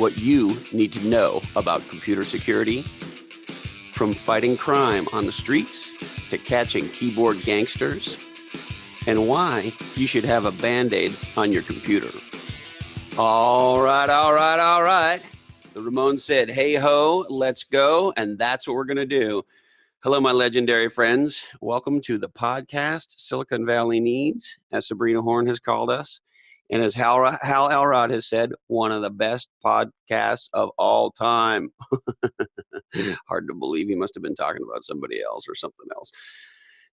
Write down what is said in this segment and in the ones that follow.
what you need to know about computer security, from fighting crime on the streets to catching keyboard gangsters, and why you should have a Band-Aid on your computer. All right. The Ramones said, hey ho, let's go. And that's what we're going to do. Hello, my legendary friends. Welcome to the podcast Silicon Valley Needs, as Sabrina Horn has called us. And as Hal Elrod has said, one of the best podcasts of all time. Hard to believe he must have been talking about somebody else or something else.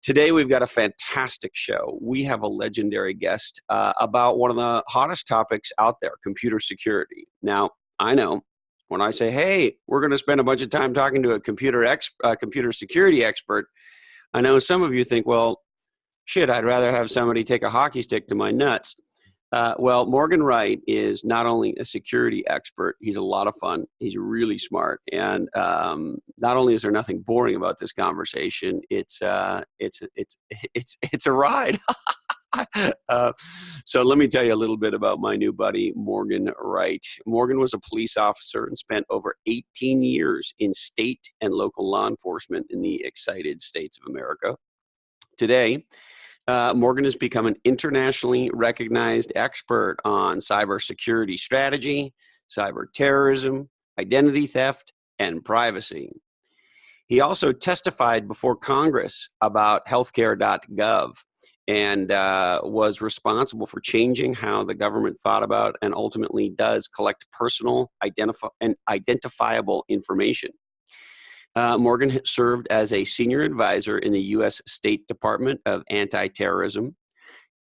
Today, we've got a fantastic show. We have a legendary guest about one of the hottest topics out there, computer security. Now, I know when I say, hey, we're going to spend a bunch of time talking to a computer security expert, I know some of you think, well, shit, I'd rather have somebody take a hockey stick to my nuts. Well, Morgan Wright is not only a security expert, he's a lot of fun. He's really smart. And not only is there nothing boring about this conversation, it's a ride. So let me tell you a little bit about my new buddy, Morgan Wright. Morgan was a police officer and spent over 18 years in state and local law enforcement in the excited states of America. Today, Morgan has become an internationally recognized expert on cybersecurity strategy, cyber terrorism, identity theft, and privacy. He also testified before Congress about healthcare.gov and was responsible for changing how the government thought about and ultimately does collect personal and identifiable information. Morgan served as a senior advisor in the U.S. State Department of Anti-Terrorism,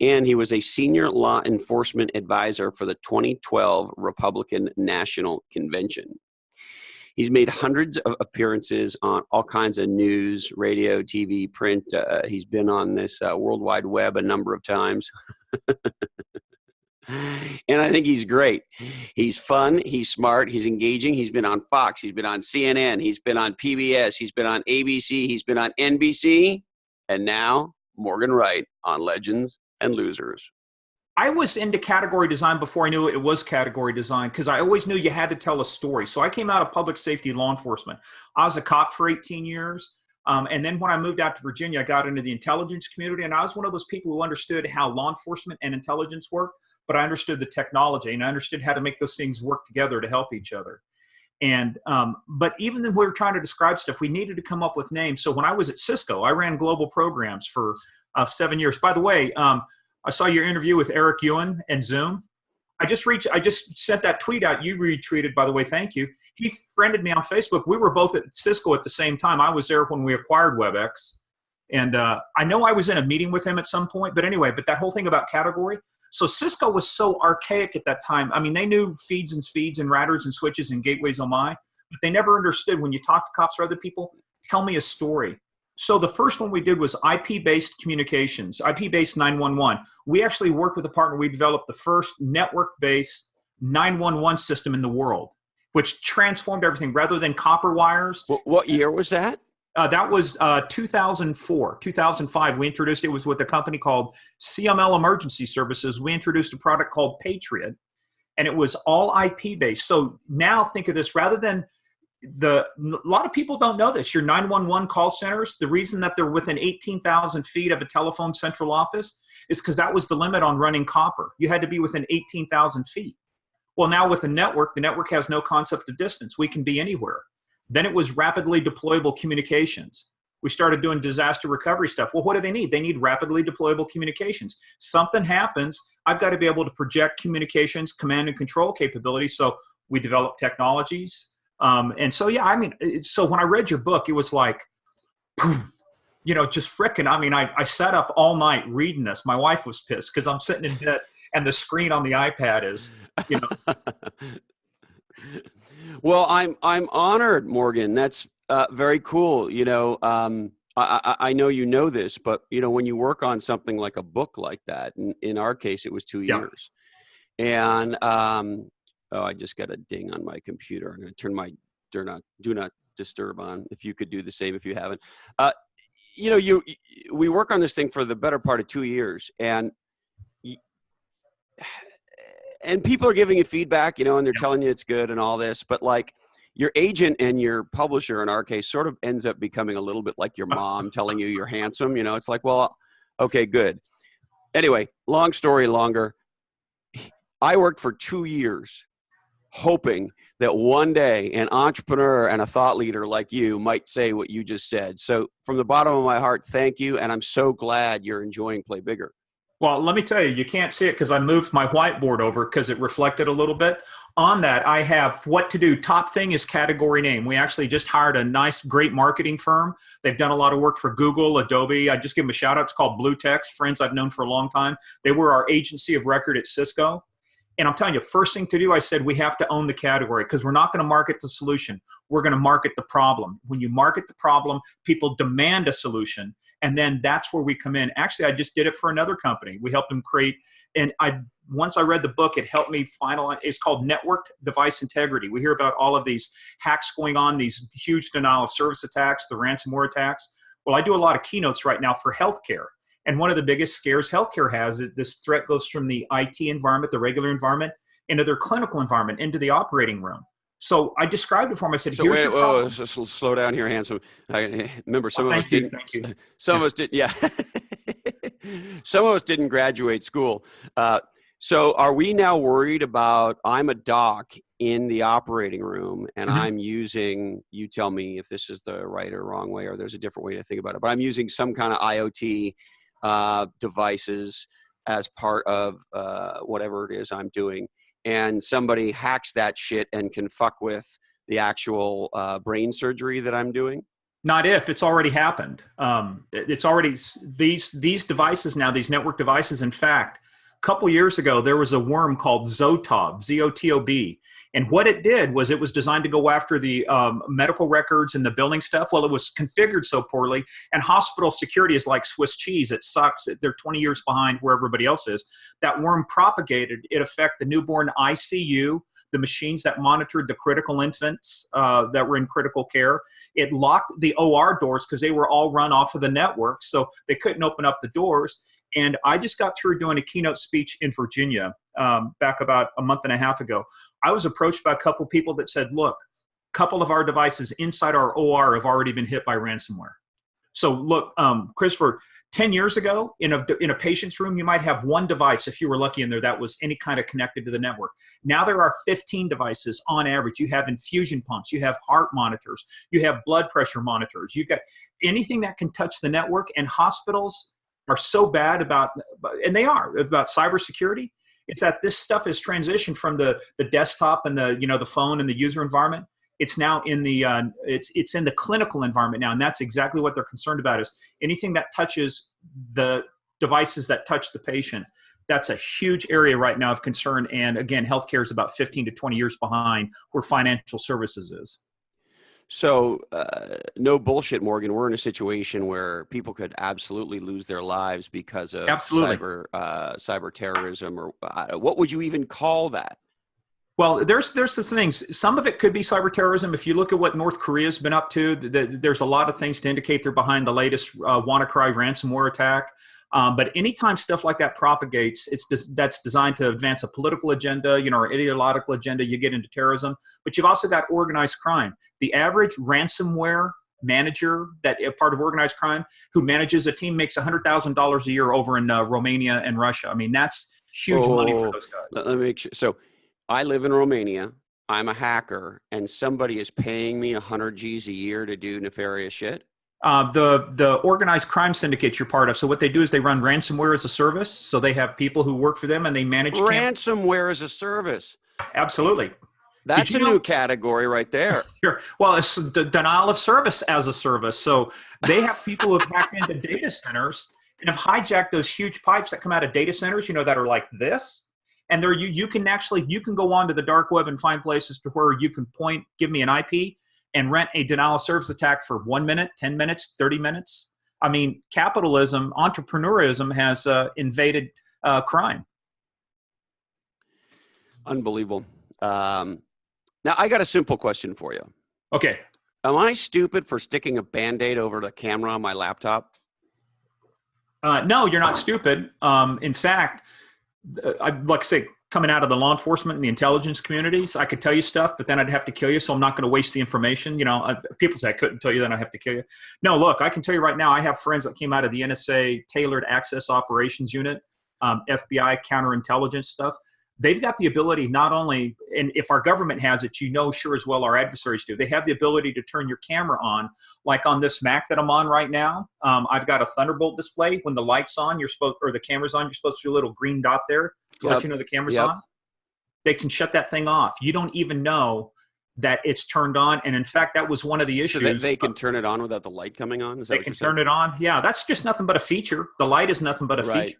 and he was a senior law enforcement advisor for the 2012 Republican National Convention. He's made hundreds of appearances on all kinds of news, radio, TV, print. He's been on this World Wide Web a number of times. And I think he's great. He's fun. He's smart. He's engaging. He's been on Fox. He's been on CNN. He's been on PBS. He's been on ABC. He's been on NBC. And now Morgan Wright on Legends and Losers. I was into category design before I knew it was category design because I always knew you had to tell a story. So I came out of public safety law enforcement. I was a cop for 18 years. And then when I moved out to Virginia, I got into the intelligence community. And I was one of those people who understood how law enforcement and intelligence work, but I understood the technology and I understood how to make those things work together to help each other. And but even when we were trying to describe stuff, we needed to come up with names. So when I was at Cisco, I ran global programs for 7 years. By the way, I saw your interview with Eric Ewan and Zoom. I just sent that tweet out. You retweeted, by the way. Thank you. He friended me on Facebook. We were both at Cisco at the same time. I was there when we acquired WebEx. And I know I was in a meeting with him at some point. But anyway, but that whole thing about category. So Cisco was so archaic at that time. I mean, they knew feeds and speeds and routers and switches and gateways, oh my. But they never understood when you talk to cops or other people, tell me a story. So the first one we did was IP-based communications, IP-based 911. We actually worked with a partner. We developed the first network-based 911 system in the world, which transformed everything rather than copper wires. What year was that? That was 2004, 2005. We introduced, it was with a company called CML Emergency Services. We introduced a product called Patriot, and it was all IP-based. So now think of this, rather than a lot of people don't know this. Your 911 call centers, the reason that they're within 18,000 feet of a telephone central office is because that was the limit on running copper. You had to be within 18,000 feet. Well, now with the network has no concept of distance. We can be anywhere. Then it was rapidly deployable communications. We started doing disaster recovery stuff. Well, what do they need? They need rapidly deployable communications. Something happens, I've got to be able to project communications, command and control capabilities. So we developed technologies. And so, yeah, I mean, so when I read your book, it was like, just frickin'. I mean, I sat up all night reading this. My wife was pissed because I'm sitting in bed and the screen on the iPad is, Well, I'm honored, Morgan. That's very cool. I know you know this, but when you work on something like a book like that, in our case, it was 2 years, and I just got a ding on my computer. I'm going to turn my do not disturb on. If you could do the same, if you haven't, we work on this thing for the better part of 2 years, and and people are giving you feedback, you know, and they're telling you it's good and all this, but like your agent and your publisher in our case sort of ends up becoming a little bit like your mom telling you you're handsome. You know, it's like, well, okay, good. Anyway, long story longer. I worked for 2 years hoping that one day an entrepreneur and a thought leader like you might say what you just said. So from the bottom of my heart, thank you. And I'm so glad you're enjoying Play Bigger. Well, let me tell you, you can't see it because I moved my whiteboard over because it reflected a little bit. On that, I have what to do. Top thing is category name. We actually just hired a nice, great marketing firm. They've done a lot of work for Google, Adobe. I just give them a shout out. It's called Blue Text, friends I've known for a long time. They were our agency of record at Cisco. And I'm telling you, first thing to do, I said, we have to own the category because we're not going to market the solution. We're going to market the problem. When you market the problem, people demand a solution. And then that's where we come in. Actually, I just did it for another company. We helped them create, and once I read the book, it helped me finalize. It's called Networked Device Integrity. We hear about all of these hacks going on, these huge denial of service attacks, the ransomware attacks. Well, I do a lot of keynotes right now for healthcare. And one of the biggest scares healthcare has is this threat goes from the IT environment, the regular environment, into their clinical environment, into the operating room. So I described it for him. I said, "Here's your problem." So slow down here, handsome. I remember some of us Thank you. didn't. Some of us did. Yeah. Some of us didn't graduate school. So are we now worried about? I'm a doc in the operating room, and I'm using. You tell me if this is the right or wrong way, or there's a different way to think about it. But I'm using some kind of IoT devices as part of whatever it is I'm doing. And somebody hacks that shit and can fuck with the actual brain surgery that I'm doing? Not if, it's already happened. It's already, these devices now, these network devices, in fact, a couple years ago, there was a worm called Zotob, Z-O-T-O-B. And what it did was it was designed to go after the medical records and the billing stuff. Well, it was configured so poorly, and hospital security is like Swiss cheese. It sucks. They're 20 years behind where everybody else is. That worm propagated. It affected the newborn ICU, the machines that monitored the critical infants that were in critical care. It locked the OR doors because they were all run off of the network, so they couldn't open up the doors. And I just got through doing a keynote speech in Virginia back about a month and a half ago. I was approached by a couple people that said, look, a couple of our devices inside our OR have already been hit by ransomware. So look, Christopher, 10 years ago in a patient's room, you might have one device, if you were lucky in there, that was any kind of connected to the network. Now there are 15 devices on average. You have infusion pumps, you have heart monitors, you have blood pressure monitors, you've got anything that can touch the network. And hospitals are so bad about, and they are, about cybersecurity. It's that this stuff is transitioned from the desktop and the phone and the user environment. It's now in the it's in the clinical environment now, and that's exactly what they're concerned about. Is anything that touches the devices that touch the patient. That's a huge area right now of concern. And again, healthcare is about 15 to 20 years behind where financial services is. So no bullshit, Morgan. We're in a situation where people could absolutely lose their lives because of cyber terrorism, or what would you even call that? Well, there's the things. Some of it could be cyber terrorism. If you look at what North Korea's been up to, there's a lot of things to indicate they're behind the latest WannaCry ransomware attack. But anytime stuff like that propagates, that's designed to advance a political agenda, or ideological agenda. You get into terrorism, but you've also got organized crime. The average ransomware manager that part of organized crime who manages a team makes $100,000 a year over in Romania and Russia. I mean, that's huge money for those guys. Let me make sure. So I live in Romania. I'm a hacker, and somebody is paying me 100 G's a year to do nefarious shit. The organized crime syndicates you're part of. So what they do is they run ransomware as a service. So they have people who work for them and they manage ransomware as a service. Absolutely. That's a new category right there. Sure. Well, it's the denial of service as a service. So they have people who have hacked into data centers and have hijacked those huge pipes that come out of data centers, that are like this. And there you can go onto the dark web and find places to where you can give me an IP and rent a denial of service attack for 1 minute, 10 minutes, 30 minutes. I mean, capitalism, entrepreneurism has invaded crime. Unbelievable. Now, I got a simple question for you. Okay. Am I stupid for sticking a Band-Aid over the camera on my laptop? No, you're not stupid. In fact, like I say, coming out of the law enforcement and the intelligence communities. I could tell you stuff, but then I'd have to kill you. So I'm not going to waste the information. People say I couldn't tell you, then I have to kill you. No, look, I can tell you right now, I have friends that came out of the NSA Tailored Access Operations Unit, FBI counterintelligence stuff. They've got the ability not only, and if our government has it, sure as well our adversaries do. They have the ability to turn your camera on, like on this Mac that I'm on right now. I've got a Thunderbolt display. When the light's on, the camera's on, you're supposed to see a little green dot there to let you know the camera's on. They can shut that thing off. You don't even know that it's turned on. And in fact, that was one of the issues. So they can turn it on without the light coming on? Is that they can turn it on. Yeah, that's just nothing but a feature. The light is nothing but a feature.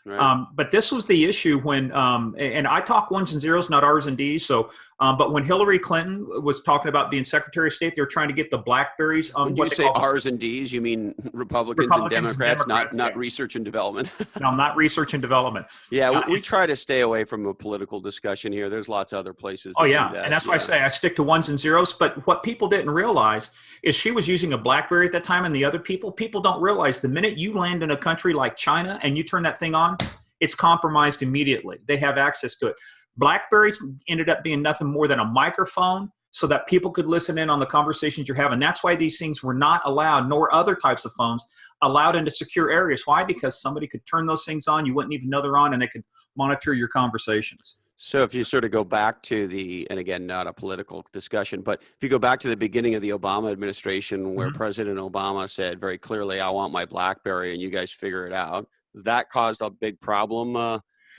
Right. But this was the issue when, and I talk ones and zeros, not R's and D's. So, but when Hillary Clinton was talking about being Secretary of State, they were trying to get the BlackBerries. When you say R's and D's, you mean Republicans and Democrats, not research and development. No, not research and development. Yeah, we try to stay away from a political discussion here. There's lots of other places. Oh yeah, and that's why I say I stick to ones and zeros. But what people didn't realize is she was using a BlackBerry at that time, and the other people don't realize the minute you land in a country like China and you turn that thing on, it's compromised immediately. They have access to it. BlackBerries ended up being nothing more than a microphone so that people could listen in on the conversations you're having. That's why these things were not allowed, nor other types of phones, allowed into secure areas. Why? Because somebody could turn those things on, you wouldn't even know they're on, and they could monitor your conversations. So if you sort of go back to and again, not a political discussion, but if you go back to the beginning of the Obama administration where President Obama said very clearly, I want my BlackBerry and you guys figure it out, that caused a big problem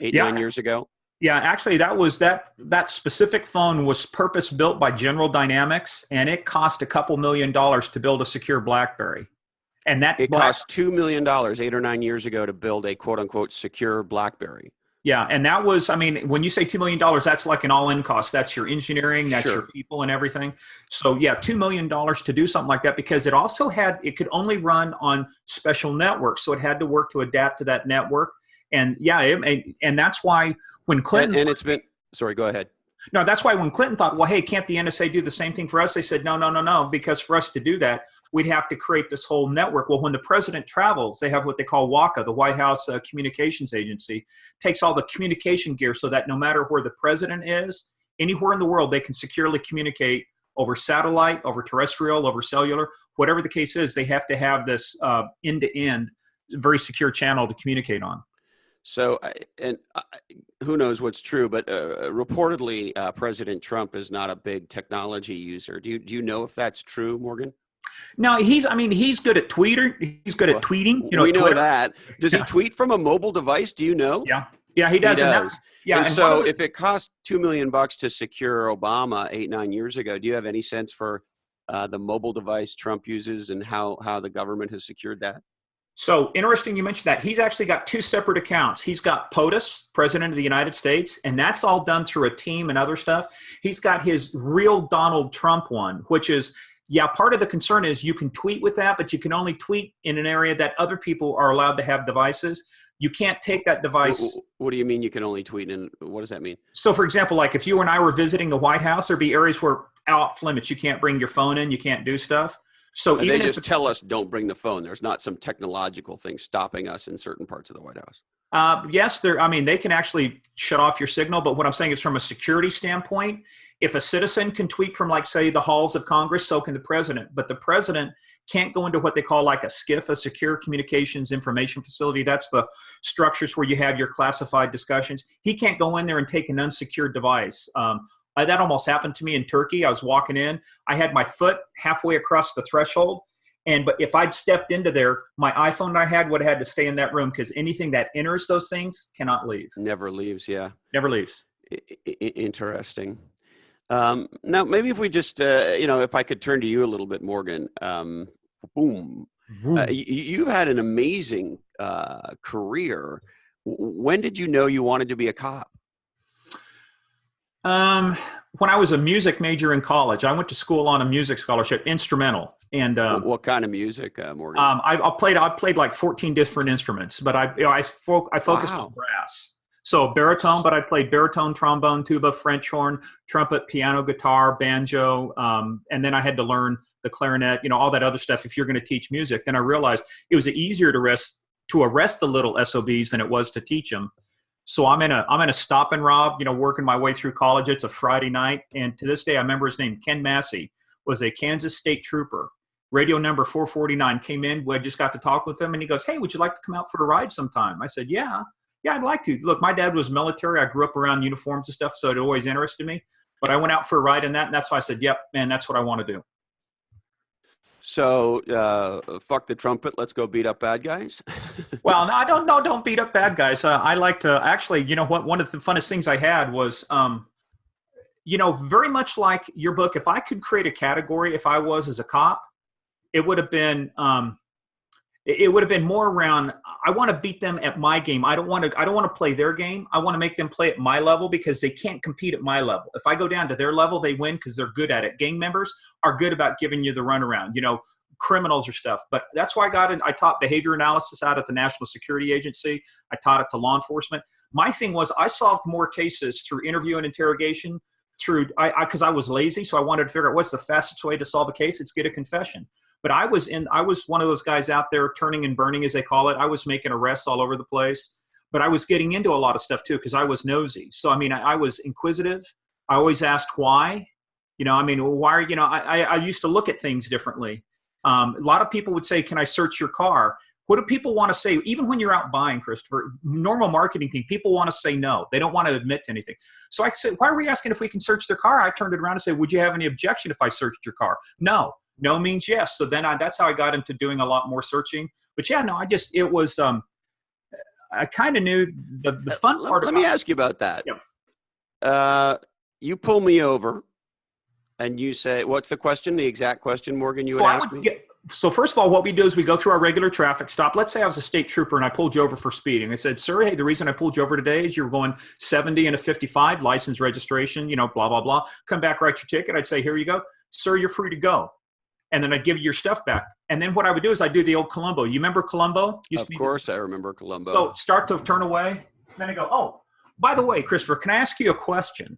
9 years ago? Yeah, actually, that specific phone was purpose built by General Dynamics, and it cost a couple $1 million to build a secure BlackBerry. And cost $2 million 8 or 9 years ago to build a quote unquote secure BlackBerry. Yeah, and that was, when you say $2 million, that's like an all-in cost. That's your engineering, that's your people and everything. So yeah, $2 million to do something like that, because it could only run on special networks. So it had to work to adapt to that network. And yeah, and that's why when Clinton... And it's been, sorry, go ahead. No, that's why when Clinton thought, well, hey, can't the NSA do the same thing for us? They said, no, because for us to do that, we'd have to create this whole network. Well, when the president travels, they have what they call WACA, the White House Communications Agency, takes all the communication gear so that no matter where the president is, anywhere in the world, they can securely communicate over satellite, over terrestrial, over cellular, whatever the case is. They have to have this end-to-end, very secure channel to communicate on. So, who knows what's true, but reportedly, President Trump is not a big technology user. Do you know if that's true, Morgan? No, he's good at Twitter. He's good at tweeting. We know Twitter. That. Does he tweet from a mobile device? Do you know? Yeah, he does. He does. And so if it cost $2 million to secure Obama 8-9 years ago, do you have any sense for the mobile device Trump uses and how the government has secured that? So interesting you mentioned that. He's actually got two separate accounts. He's got POTUS, President of the United States, and that's all done through a team and other stuff. He's got his real Donald Trump one, which is, part of the concern is you can tweet with that, but you can only tweet in an area that other people are allowed to have devices. You can't take that device. What do you mean you can only tweet? And what does that mean? So for example, like if you and I were visiting the White House, there'd be areas where off limits, you can't bring your phone in, you can't do stuff. So they just tell us don't bring the phone. There's not some technological thing stopping us in certain parts of the White House. Yes, they can actually shut off your signal. But what I'm saying is from a security standpoint, if a citizen can tweet from, like, say, the halls of Congress, so can the president. But the president can't go into what they call like a SCIF, a secure communications information facility. That's the structures where you have your classified discussions. He can't go in there and take an unsecured device. That almost happened to me in Turkey. I was walking in. I had my foot halfway across the threshold. But if I'd stepped into there, my iPhone I had would have had to stay in that room because anything that enters those things cannot leave. Never leaves, yeah. Never leaves. Interesting. Now, maybe if we just, if I could turn to you a little bit, Morgan. Boom. You've had an amazing career. When did you know you wanted to be a cop? When I was a music major in college, I went to school on a music scholarship, instrumental. And what kind of music, Morgan? I played like 14 different instruments, but I focused on brass. So baritone, but I played baritone, trombone, tuba, French horn, trumpet, piano, guitar, banjo, and then I had to learn the clarinet, all that other stuff. If you're going to teach music, then I realized it was easier to arrest the little SOBs than it was to teach them. So I'm in a stop and rob, working my way through college. It's a Friday night. And to this day, I remember his name, Ken Massey, was a Kansas State trooper. Radio number 449 came in. I just got to talk with him and he goes, "Hey, would you like to come out for a ride sometime?" I said, yeah, I'd like to. Look, my dad was military. I grew up around uniforms and stuff, so it always interested me. But I went out for a ride in that, and that's why I said, yep, man, that's what I want to do. So, fuck the trumpet. Let's go beat up bad guys. Well, no, I don't beat up bad guys. I like to actually, one of the funnest things I had was, very much like your book, if I could create a category, if I was as a cop, it would have been more around, I want to beat them at my game. I don't want to play their game. I want to make them play at my level because they can't compete at my level. If I go down to their level, they win because they're good at it. Gang members are good about giving you the runaround, criminals or stuff. But that's why I taught behavior analysis out at the National Security Agency. I taught it to law enforcement. My thing was I solved more cases through interview and interrogation because I was lazy. So I wanted to figure out what's the fastest way to solve a case. It's get a confession. But I was one of those guys out there turning and burning, as they call it. I was making arrests all over the place, but I was getting into a lot of stuff too because I was nosy. So I was inquisitive. I always asked why. Why? I used to look at things differently. A lot of people would say, "Can I search your car?" What do people want to say? Even when you're out buying, Christopher, normal marketing thing, people want to say no. They don't want to admit to anything. So I said, "Why are we asking if we can search their car?" I turned it around and said, "Would you have any objection if I searched your car?" No. No means yes. So then that's how I got into doing a lot more searching. But yeah, no, I kind of knew the fun part. Let me ask you about that. Yeah. You pull me over and you say, what's the question? The exact question, Morgan, you would ask me? So first of all, what we do is we go through our regular traffic stop. Let's say I was a state trooper and I pulled you over for speeding. I said, "Sir, hey, the reason I pulled you over today is you're going 70 and a 55, license, registration, blah, blah, blah. Come back, write your ticket." I'd say, "Here you go. Sir, you're free to go." And then I'd give you your stuff back. And then what I would do is I do the old Columbo. You remember Columbo? Of course, I remember Columbo. So start to turn away. Then I go, "Oh, by the way, Christopher, can I ask you a question?"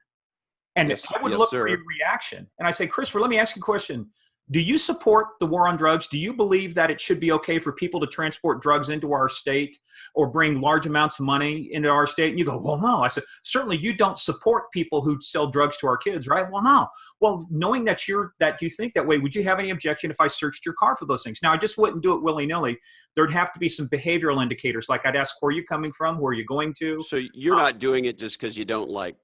And I would look for your reaction. And I say, "Christopher, let me ask you a question. Do you support the war on drugs? Do you believe that it should be okay for people to transport drugs into our state or bring large amounts of money into our state?" And you go, "Well, no." I said, "Certainly you don't support people who sell drugs to our kids, right?" "Well, no." "Well, knowing that you think that way, would you have any objection if I searched your car for those things?" Now, I just wouldn't do it willy-nilly. There'd have to be some behavioral indicators. Like I'd ask, "Where are you coming from? Where are you going to?" So you're not doing it just because you don't like,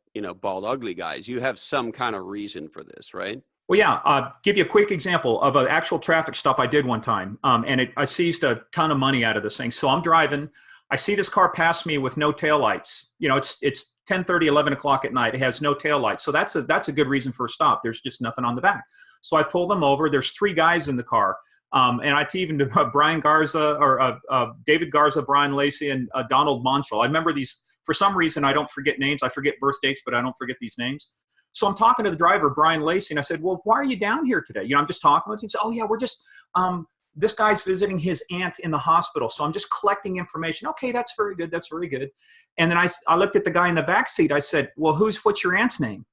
bald, ugly guys. You have some kind of reason for this, right? Well, yeah. Give you a quick example of an actual traffic stop I did one time, and I seized a ton of money out of this thing. So I'm driving. I see this car pass me with no taillights. It's 10:30, 11 o'clock at night. It has no taillights. So that's a good reason for a stop. There's just nothing on the back. So I pull them over. There's 3 guys in the car. And I even do Brian Garza or David Garza, Brian Lacey, and Donald Monchel. I remember these. For some reason, I don't forget names. I forget birth dates, but I don't forget these names. So I'm talking to the driver, Brian Lacey, and I said, "Well, why are you down here today?" I'm just talking with him. He said, "Oh, yeah, we're just, this guy's visiting his aunt in the hospital. So I'm just collecting information." "Okay, that's very good. That's very good." And then I looked at the guy in the back seat. I said, "Well, what's your aunt's name?"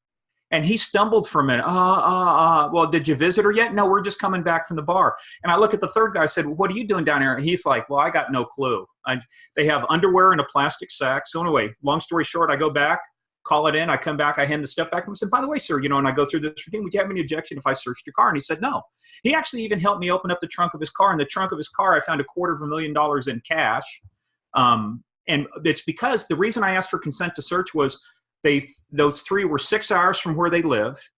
And he stumbled for a minute. "Well, did you visit her yet?" "No, we're just coming back from the bar." And I look at the third guy. I said, "Well, what are you doing down here?" And he's like, "Well, I got no clue." They have underwear in a plastic sack. So anyway, long story short, I go back, call it in. I come back, I hand the stuff back to him. I said, "By the way, sir," and I go through this routine. "Would you have any objection if I searched your car?" And he said, "No." He actually even helped me open up the trunk of his car. In the trunk of his car, I found $250,000 in cash. And it's because the reason I asked for consent to search was those 3 were 6 hours from where they lived.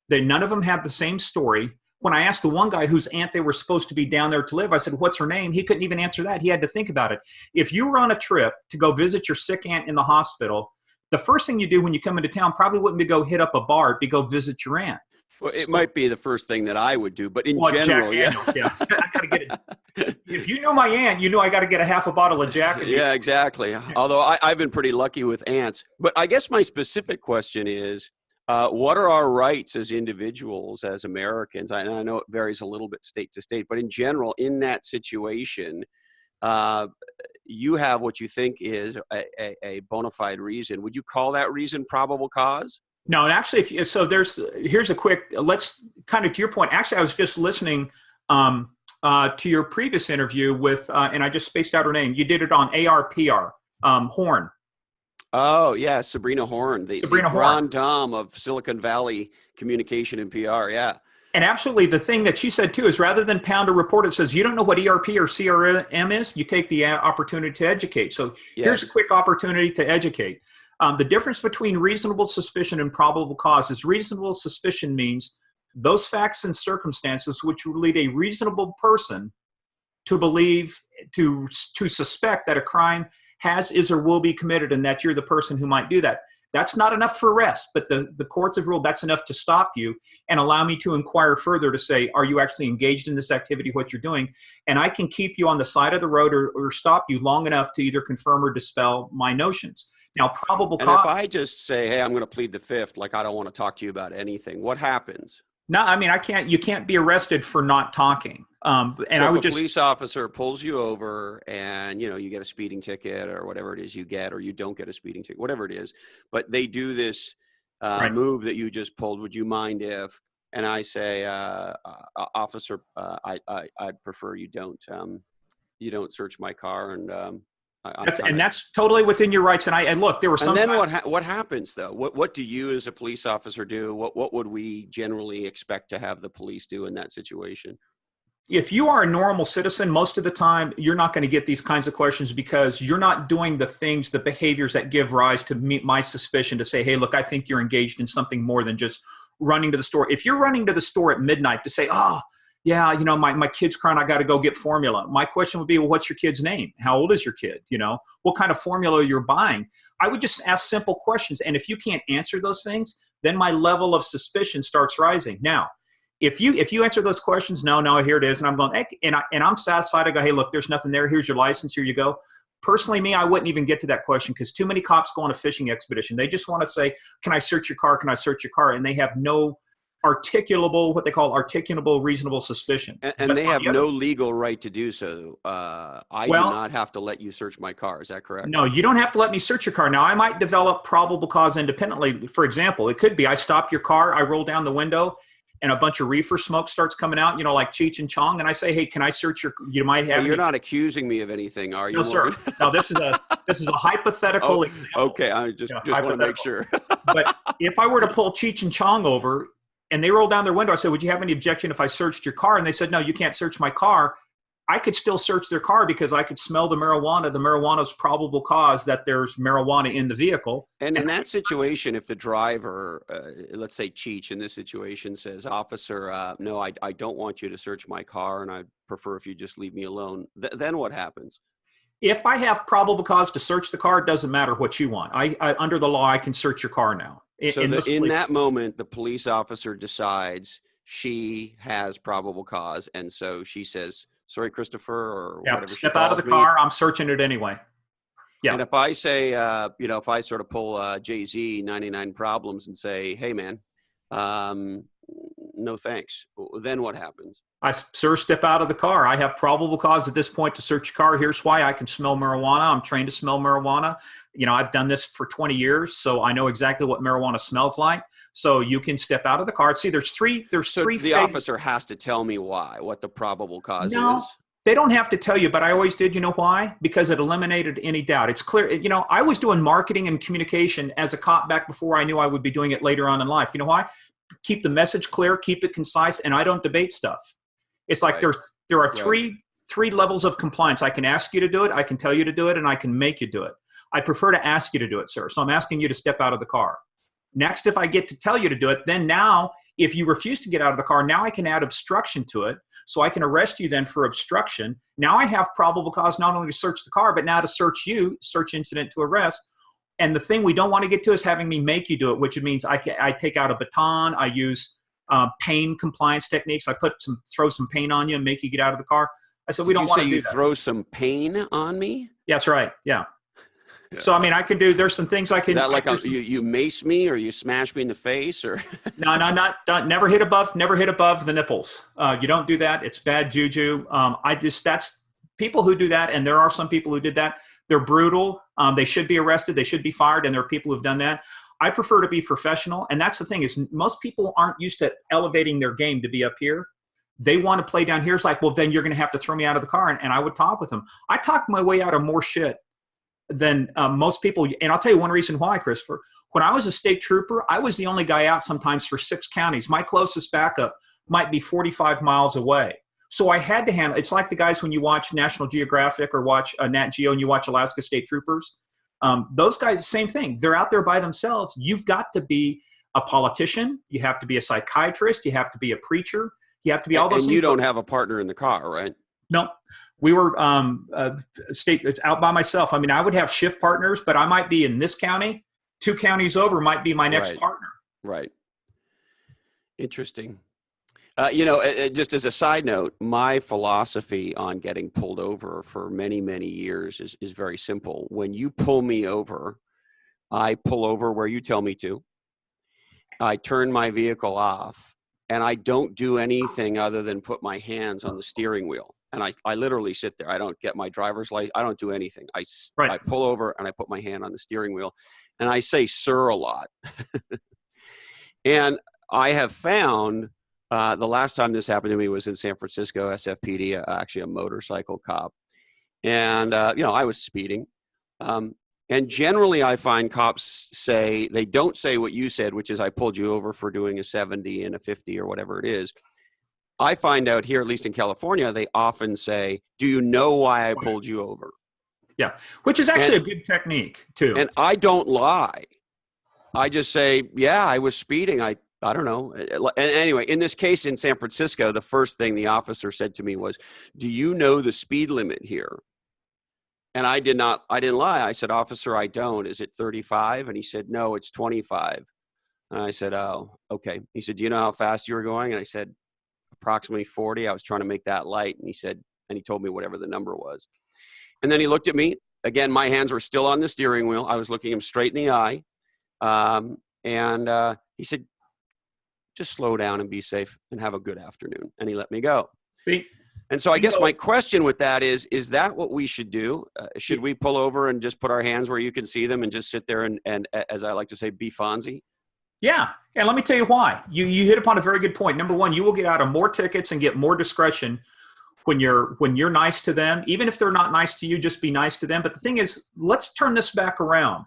None of them had the same story. When I asked the one guy whose aunt they were supposed to be down there to live, I said, "What's her name?" He couldn't even answer that. He had to think about it. If you were on a trip to go visit your sick aunt in the hospital, the first thing you do when you come into town probably wouldn't be go hit up a bar, it'd be go visit your aunt. Well, it might be the first thing that I would do, but in general, yeah. I got to get it. If you know my aunt, I got to get a half a bottle of Jack. Yeah, exactly. Although I've been pretty lucky with aunts. But I guess my specific question is, what are our rights as individuals, as Americans? And I know it varies a little bit state to state, but in general, in that situation, you have what you think is a bona fide reason. Would you call that reason probable cause? No, and actually, here's a quick, let's kind of to your point. Actually, I was just listening to your previous interview with, and I just spaced out her name. You did it on ARPR, Horn. Oh yeah, Sabrina Horn, the Sabrina Horn. grand dame of Silicon Valley communication and PR. Yeah. And absolutely, the thing that she said too is rather than pound a report that says you don't know what ERP or CRM is, you take the opportunity to educate. So here's a Yes. quick opportunity to educate. The difference between reasonable suspicion and probable cause is reasonable suspicion means those facts and circumstances which would lead a reasonable person to believe, to suspect that a crime has, is, or will be committed, and that you're the person who might do that. That's not enough for arrest, but the courts have ruled that's enough to stop you and allow me to inquire further to say, are you actually engaged in this activity, what you're doing? And I can keep you on the side of the road or stop you long enough to either confirm or dispel my notions. Now, probable And cause. if I just say, hey, I'm going to plead the fifth, like I don't want to talk to you about anything, what happens? No, I mean, you can't be arrested for not talking. And So I would if a police officer pulls you over and, you get a speeding ticket or whatever it is you get, or you don't get a speeding ticket, whatever it is, but they do this right. move that you just pulled, would you mind if, and I say, officer, I'd prefer you don't search my car. And that's totally within your rights. And look, there were some. And then what happens though? What do you as a police officer do? What would we generally expect to have the police do in that situation? If you are a normal citizen, most of the time, you're not going to get these kinds of questions because you're not doing the things, the behaviors that give rise to my suspicion to say, hey, look, I think you're engaged in something more than just running to the store. If you're running to the store at midnight to say, oh, yeah, my kid's crying, I got to go get formula. My question would be, well, what's your kid's name? How old is your kid? What kind of formula you're buying? I would just ask simple questions. And if you can't answer those things, then my level of suspicion starts rising. Now, if you answer those questions, no, here it is, and I'm going, hey, and I'm satisfied. I go, hey, look, there's nothing there. Here's your license. Here you go. Personally, I wouldn't even get to that question because too many cops go on a fishing expedition. They just want to say, can I search your car? Can I search your car? And they have no what they call articulable reasonable suspicion. And they have no legal right to do so. I do not have to let you search my car. Is that correct? No, you don't have to let me search your car. Now, I might develop probable cause independently. For example, it could be I stop your car, I roll down the window, and a bunch of reefer smoke starts coming out, like Cheech and Chong, and I say, hey, can I search you might have. You're not accusing me of anything, are you? No, sir. No, this is a hypothetical example. Okay, I just want to make sure. But if I were to pull Cheech and Chong over and they rolled down their window, I said, would you have any objection if I searched your car? And they said, no, you can't search my car. I could still search their car because I could smell the marijuana. The marijuana's probable cause that there's marijuana in the vehicle. And in that situation, if the driver, let's say Cheech in this situation says, officer, no, I don't want you to search my car and I'd prefer if you just leave me alone. Then what happens? If I have probable cause to search the car, it doesn't matter what you want. I under the law, I can search your car now. In that moment, the police officer decides she has probable cause. And so she says, sorry, Christopher, or whatever. Step out of the car. I'm searching it anyway. Yeah. And if I say, if I sort of pull Jay-Z 99 Problems and say, hey, man, no thanks, then what happens? Sir, step out of the car. I have probable cause at this point to search your car. Here's why. I can smell marijuana. I'm trained to smell marijuana. I've done this for 20 years, so I know exactly what marijuana smells like. So you can step out of the car. See, there's three. The officer has to tell me what the probable cause is. They don't have to tell you, but I always did. You know why? Because it eliminated any doubt. It's clear. I was doing marketing and communication as a cop back before I knew I would be doing it later on in life. You know why? Keep the message clear, keep it concise, and I don't debate stuff. It's like there are three levels of compliance. I can ask you to do it, I can tell you to do it, and I can make you do it. I prefer to ask you to do it, sir. So I'm asking you to step out of the car. Next, if I get to tell you to do it, then now, if you refuse to get out of the car, now I can add obstruction to it. So I can arrest you then for obstruction. Now I have probable cause not only to search the car, but now to search you, search incident to arrest. And the thing we don't want to get to is having me make you do it, which means I take out a baton. I use pain compliance techniques. I throw some pain on you and make you get out of the car. I said, we don't want to do that. You throw some pain on me? That's right. Yeah. So, I can do, there's some things I can. Is that like you mace me or you smash me in the face or? No, never hit above the nipples. You don't do that. It's bad juju. That's people who do that. And there are some people who did that. They're brutal. They should be arrested. They should be fired. And there are people who've done that. I prefer to be professional. And that's the thing is most people aren't used to elevating their game to be up here. They want to play down here. It's like, well, then you're going to have to throw me out of the car. And I would talk with them. I talked my way out of more shit than most people. And I'll tell you one reason why, Christopher. When I was a state trooper, I was the only guy out sometimes for 6 counties. My closest backup might be 45 miles away. So I had to handle, it's like the guys when you watch National Geographic or watch Nat Geo and you watch Alaska State Troopers. Those guys, same thing. They're out there by themselves. You've got to be a politician. You have to be a psychiatrist. You have to be a preacher. You have to be all those things. And you don't have a partner in the car, right? No. We were it's out by myself. I mean, I would have shift partners, but I might be in this county. 2 counties over might be my next partner. Right. Interesting. Just as a side note, my philosophy on getting pulled over for many, many years is very simple. When you pull me over, I pull over where you tell me to. I turn my vehicle off, and I don't do anything other than put my hands on the steering wheel. And I literally sit there. I don't get my driver's license. I don't do anything. I pull over and I put my hand on the steering wheel, and I say "sir" a lot. And I have found the last time this happened to me was in San Francisco, SFPD, actually a motorcycle cop. And, I was speeding. And generally I find cops they don't say what you said, which is I pulled you over for doing a 70 and a 50 or whatever it is. I find out here, at least in California, they often say, do you know why I pulled you over? Yeah, which is actually a good technique too. And I don't lie. I just say, yeah, I was speeding. I don't know. And anyway, in this case in San Francisco, the first thing the officer said to me was, do you know the speed limit here? And I didn't lie. I said, officer, I don't. Is it 35? And he said, no, it's 25. And I said, oh, okay. He said, do you know how fast you were going? And I said, approximately 40. I was trying to make that light. And he told me whatever the number was. And then he looked at me. Again, my hands were still on the steering wheel. I was looking him straight in the eye. And he said, just slow down and be safe and have a good afternoon. And he let me go. See? And so I guess my question with that is that what we should do? Should we pull over and just put our hands where you can see them and just sit there and as I like to say, be Fonzie? Yeah. And let me tell you why. You hit upon a very good point. Number one, you will get out of more tickets and get more discretion when you're nice to them. Even if they're not nice to you, just be nice to them. But the thing is, let's turn this back around.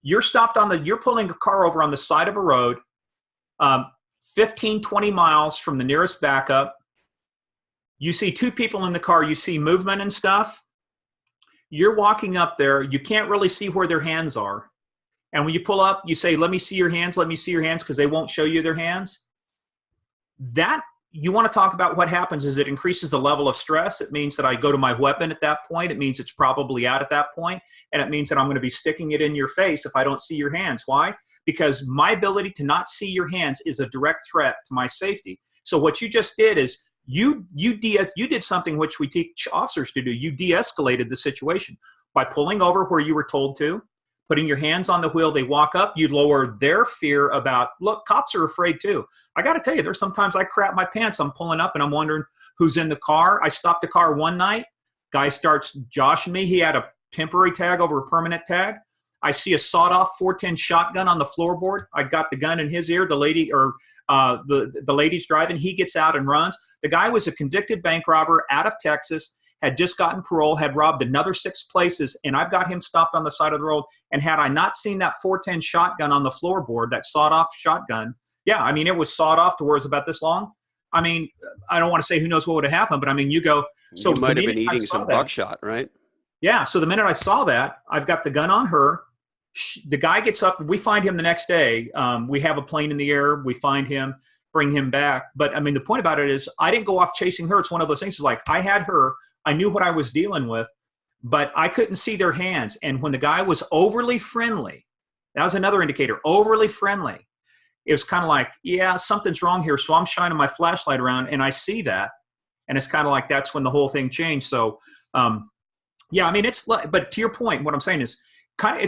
You're pulling a car over on the side of a road, 15, 20 miles from the nearest backup. You see 2 people in the car. You see movement and stuff. You're walking up there. You can't really see where their hands are. And when you pull up, you say, let me see your hands, because they won't show you their hands. That, you want to talk about what happens is it increases the level of stress. It means that I go to my weapon at that point. It means it's probably out at that point. And it means that I'm going to be sticking it in your face if I don't see your hands. Why? Because my ability to not see your hands is a direct threat to my safety. So what you just did is you did something which we teach officers to do. You de-escalated the situation by pulling over where you were told to, putting your hands on the wheel. They walk up. You lower their fear about, look, cops are afraid too. I got to tell you, there's sometimes I crap my pants. I'm pulling up and I'm wondering who's in the car. I stopped the car one night. Guy starts joshing me. He had a temporary tag over a permanent tag. I see a sawed-off 410 shotgun on the floorboard. I got the gun in his ear. The lady or the lady's driving. He gets out and runs. The guy was a convicted bank robber out of Texas, had just gotten parole, had robbed another 6 places, and I've got him stopped on the side of the road. And had I not seen that 410 shotgun on the floorboard, that sawed-off shotgun, yeah, I mean, it was sawed off to where it was about this long. I mean, I don't want to say who knows what would have happened, but I mean, you go. So you might have been eating some buckshot, right? Yeah. So the minute I saw that, I've got the gun on her. The guy gets up. We find him the next day. We have a plane in the air. We find him, bring him back. But I mean, the point about it is I didn't go off chasing her. It's one of those things. It's like I had her. I knew what I was dealing with, but I couldn't see their hands. And when the guy was overly friendly, that was another indicator, overly friendly. It was kind of like, yeah, something's wrong here. So I'm shining my flashlight around and I see that. And it's kind of like, that's when the whole thing changed. So, yeah, I mean, but to your point, what I'm saying is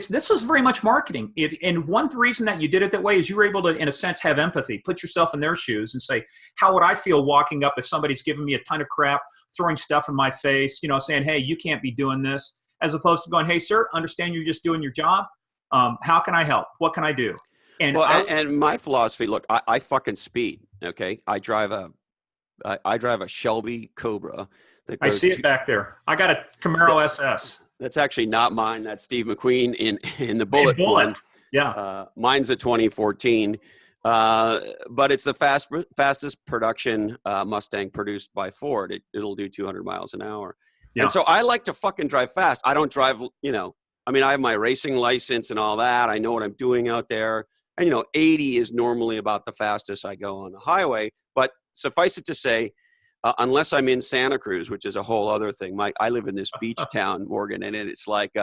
this is very much marketing. And one reason that you did it that way is you were able to, in a sense, have empathy, put yourself in their shoes and say, how would I feel walking up if somebody's giving me a ton of crap, throwing stuff in my face, saying, hey, you can't be doing this, as opposed to going, hey, sir, understand you're just doing your job. How can I help? What can I do? And and my philosophy, look, I fucking speed. Okay. I drive a Shelby Cobra. I see it back there. I got a Camaro SS. That's actually not mine. That's Steve McQueen in the Bullet Bullet. one. Yeah. Mine's a 2014, but it's the fastest production Mustang produced by Ford. It'll do 200 miles an hour. Yeah. And so I like to fucking drive fast. I don't drive, I mean, I have my racing license and all that. I know what I'm doing out there. And, 80 is normally about the fastest I go on the highway. But suffice it to say, unless I'm in Santa Cruz, which is a whole other thing. I live in this beach town, Morgan, and it's like,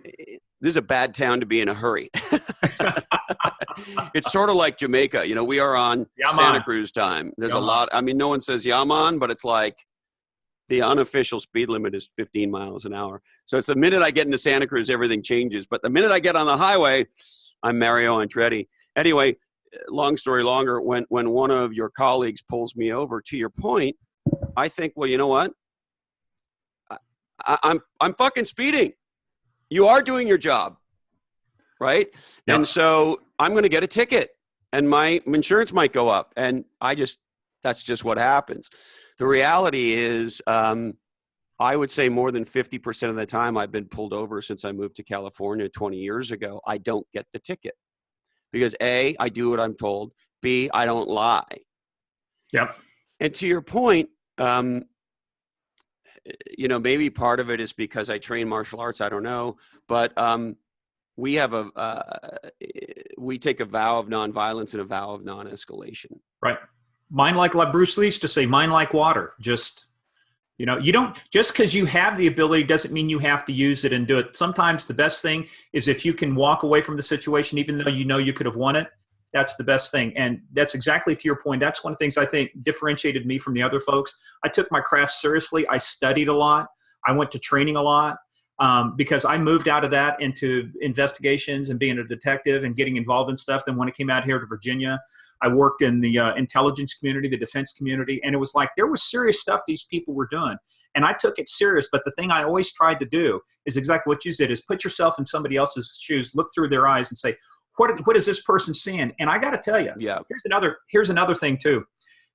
this is a bad town to be in a hurry. It's sort of like Jamaica. We are on Santa Cruz time. There's a lot. I mean, no one says Yaman, but it's like the unofficial speed limit is 15 miles an hour. So it's the minute I get into Santa Cruz, everything changes. But the minute I get on the highway, I'm Mario Andretti. Anyway, long story longer, when one of your colleagues pulls me over, to your point, I think, well, you know what? I'm fucking speeding. You are doing your job, right? Yep. And so I'm going to get a ticket and my insurance might go up. And that's just what happens. The reality is, I would say more than 50% of the time I've been pulled over since I moved to California 20 years ago, I don't get the ticket. Because A, I do what I'm told. B, I don't lie. Yep. And to your point, maybe part of it is because I train martial arts. I don't know, but we take a vow of nonviolence and a vow of non-escalation. Right. Mine like Bruce Lee used to say, mine like water. Just you don't, just because you have the ability doesn't mean you have to use it and do it. Sometimes the best thing is if you can walk away from the situation, even though you could have won it, that's the best thing. And that's exactly to your point. That's one of the things I think differentiated me from the other folks. I took my craft seriously. I studied a lot. I went to training a lot because I moved out of that into investigations and being a detective and getting involved in stuff. Then when I came out here to Virginia, I worked in the intelligence community, the defense community, and it was like there was serious stuff these people were doing. And I took it serious, but the thing I always tried to do is exactly what you said, is put yourself in somebody else's shoes, look through their eyes and say, what is this person seeing? And I got to tell you, here's another thing too.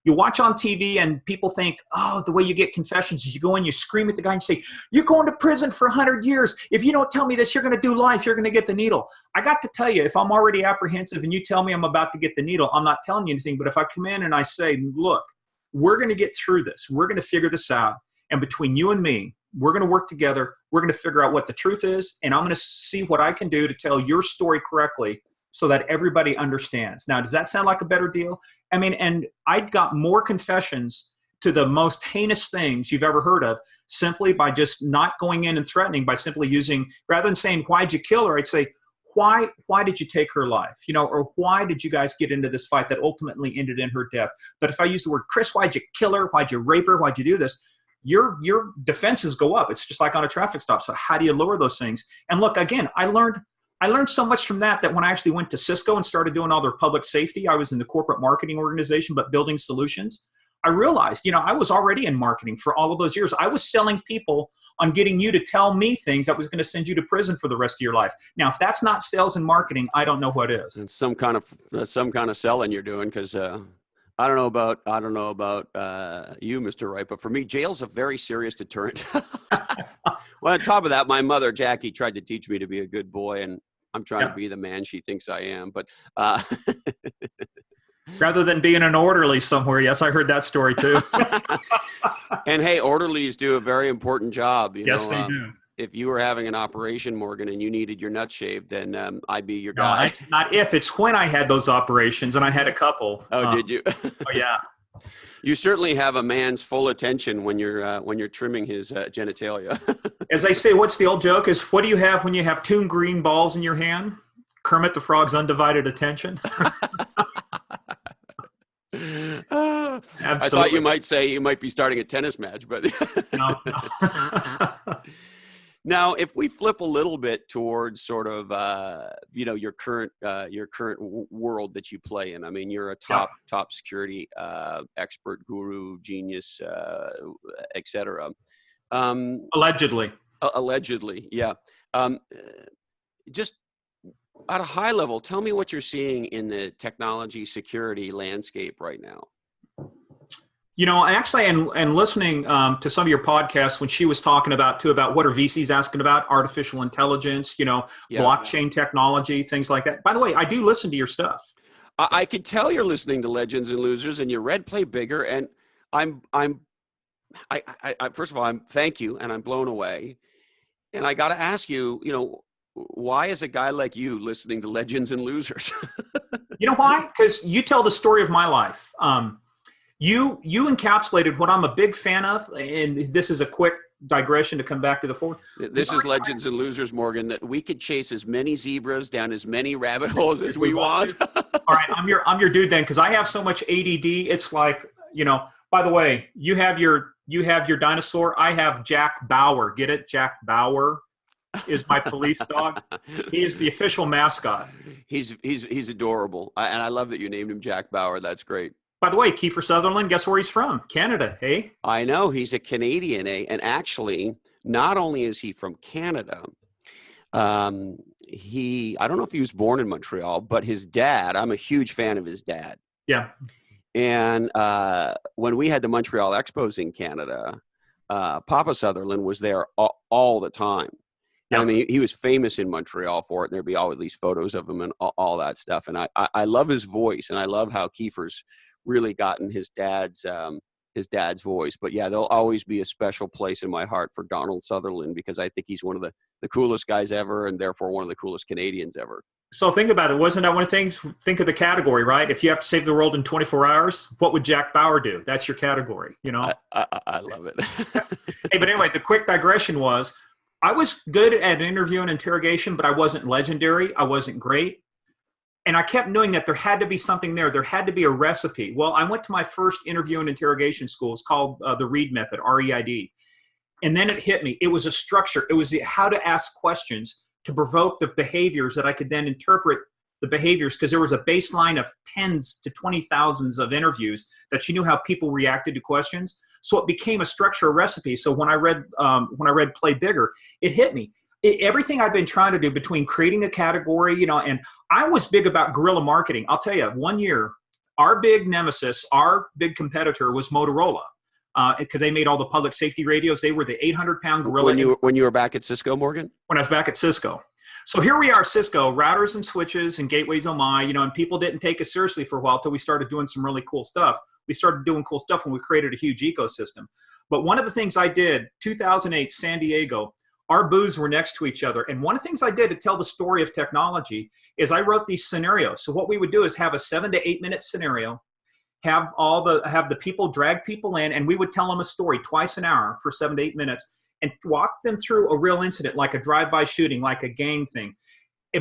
You watch on TV and people think, oh, the way you get confessions is you go in, you scream at the guy and say, you're going to prison for 100 years. If you don't tell me this, you're going to do life. You're going to get the needle. I got to tell you, if I'm already apprehensive and you tell me I'm about to get the needle, I'm not telling you anything. But if I come in and I say, look, we're going to get through this. We're going to figure this out. And between you and me, we're going to work together. We're going to figure out what the truth is. And I'm going to see what I can do to tell your story correctly so that everybody understands. Now, does that sound like a better deal? I mean, and I got more confessions to the most heinous things you've ever heard of simply by just not going in and threatening, by simply using, rather than saying, why'd you kill her? I'd say, why did you take her life? Or why did you guys get into this fight that ultimately ended in her death? But if I use the word, Chris, why'd you kill her? Why'd you rape her? Why'd you do this? Your defenses go up. It's just like on a traffic stop. So how do you lower those things? And look, again, I learned so much from that when I actually went to Cisco and started doing all their public safety. I was in the corporate marketing organization, but building solutions. I realized, I was already in marketing for all of those years. I was selling people on getting you to tell me things that was going to send you to prison for the rest of your life. Now, if that's not sales and marketing, I don't know what is. It's some kind of selling you're doing, because I don't know about you, Mr. Wright, but for me, jail's a very serious deterrent. Well, on top of that, my mother, Jackie, tried to teach me to be a good boy, and I'm trying to be the man she thinks I am. But rather than being an orderly somewhere, yes, I heard that story too. And hey, orderlies do a very important job. Yes, they do. If you were having an operation, Morgan, and you needed your nuts shaved, then I'd be your guy. It's not if, it's when I had those operations, and I had a couple. Oh, did you? Oh, yeah. You certainly have a man's full attention when you're trimming his genitalia. As they say, what's the old joke is, what do you have when you have two green balls in your hand? Kermit the Frog's undivided attention. I thought you might say you might be starting a tennis match, but no. Now, if we flip a little bit towards sort of your current world that you play in. I mean, you're a top security expert, guru, genius, etc. Allegedly, yeah. Just at a high level, tell me what you're seeing in the technology security landscape right now. I actually, and listening to some of your podcasts when she was talking about too about what are VCs asking about artificial intelligence, Yeah. blockchain technology, things like that. By the way, I do listen to your stuff. I could tell you're listening to Legends and Losers, and you read Play Bigger, and I'm first of all, thank you, and I'm blown away. And I got to ask you, why is a guy like you listening to Legends and Losers? You know why? Because you tell the story of my life. You encapsulated what I'm a big fan of, and this is a quick digression to come back to the forward. This is Legends and Losers, Morgan. That we could chase as many zebras down as many rabbit holes as we want. All right, I'm your dude then, because I have so much ADD. It's like, By the way, you have your dinosaur. I have Jack Bauer. Get it? Jack Bauer is my police dog. He is the official mascot. He's adorable, and I love that you named him Jack Bauer. That's great. By the way, Kiefer Sutherland, guess where he's from? Canada, hey? I know, he's a Canadian, eh? And actually, not only is he from Canada, I don't know if he was born in Montreal, but his dad, I'm a huge fan of his dad. Yeah. And when we had the Montreal Expos in Canada, Papa Sutherland was there all the time. Yeah. And I mean, he was famous in Montreal for it. And there'd be all at least photos of him and all that stuff. And I love his voice, and I love how Kiefer's really gotten his dad's voice. But yeah, there'll always be a special place in my heart for Donald Sutherland, because I think he's one of the coolest guys ever, and therefore one of the coolest Canadians ever. So think about it. Wasn't that one of the things? Think of the category, right? If you have to save the world in 24 hours, what would Jack Bauer do? That's your category, I love it. Hey, but anyway, the quick digression was, I was good at interview and interrogation, but I wasn't legendary. I wasn't great. And I kept knowing that there had to be something there. There had to be a recipe. Well, I went to my first interview and interrogation school. It's called the REID method, REID. And then it hit me. It was a structure. It was how to ask questions to provoke the behaviors that I could then interpret the behaviors, because there was a baseline of tens to 20,000s of interviews that you knew how people reacted to questions. So it became a structure, a recipe. So when I read Play Bigger, it hit me. Everything I've been trying to do between creating a category, and I was big about guerrilla marketing. I'll tell you, one year, our big nemesis, our big competitor was Motorola, because they made all the public safety radios. They were the 800-pound gorilla. When you were back at Cisco, Morgan? When I was back at Cisco. So here we are, Cisco, routers and switches and gateways, oh my, and people didn't take us seriously for a while until we started doing some really cool stuff. We started doing cool stuff when we created a huge ecosystem. But one of the things I did, 2008, San Diego, our booths were next to each other. And one of the things I did to tell the story of technology is I wrote these scenarios. So what we would do is have a 7 to 8 minute scenario, have the people drag people in, and we would tell them a story twice an hour for 7 to 8 minutes and walk them through a real incident, like a drive-by shooting, like a gang thing.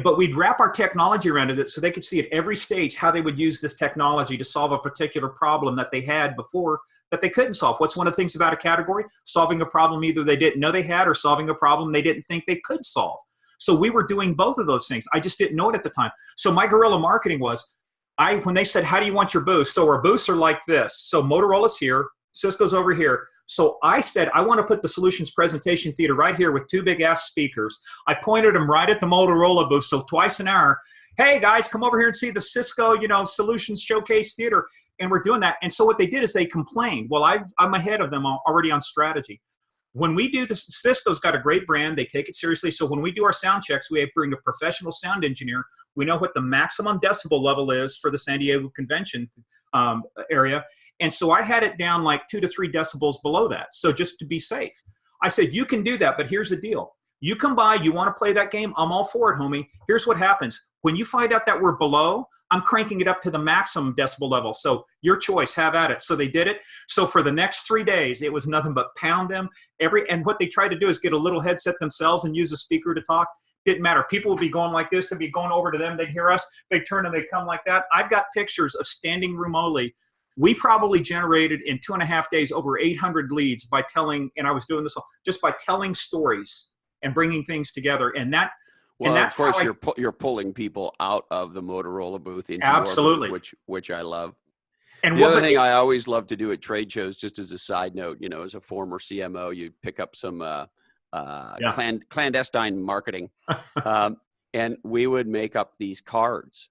But we'd wrap our technology around it so they could see at every stage how they would use this technology to solve a particular problem that they had before that they couldn't solve. What's one of the things about a category? Solving a problem either they didn't know they had, or solving a problem they didn't think they could solve. So we were doing both of those things. I just didn't know it at the time. So my guerrilla marketing was, when they said, how do you want your booth? So our booths are like this. So Motorola's here, Cisco's over here. So I said, I want to put the solutions presentation theater right here with 2 big ass speakers. I pointed them right at the Motorola booth. So twice an hour, hey guys, come over here and see the Cisco, solutions showcase theater. And we're doing that. And so what they did is they complained. Well, I'm ahead of them already on strategy. When we do this, Cisco's got a great brand. They take it seriously. So when we do our sound checks, we bring a professional sound engineer. We know what the maximum decibel level is for the San Diego convention area. And so I had it down like 2 to 3 decibels below that. So just to be safe, I said, you can do that, but here's the deal. You come by, you want to play that game, I'm all for it, homie. Here's what happens. When you find out that we're below, I'm cranking it up to the maximum decibel level. So your choice, have at it. So they did it. So for the next 3 days, it was nothing but pound them. And what they tried to do is get a little headset themselves and use a speaker to talk. Didn't matter. People would be going like this and be going over to them. They'd hear us. They'd turn and they'd come like that. I've got pictures of standing room only. We probably generated in 2.5 days over 800 leads by telling, and I was doing this just by telling stories and bringing things together. And that, well, and that's of course, you're pulling people out of the Motorola booth into absolutely your booth, which I love. And the other thing I always love to do at trade shows, just as a side note, as a former CMO, you pick up some clandestine marketing, and we would make up these cards.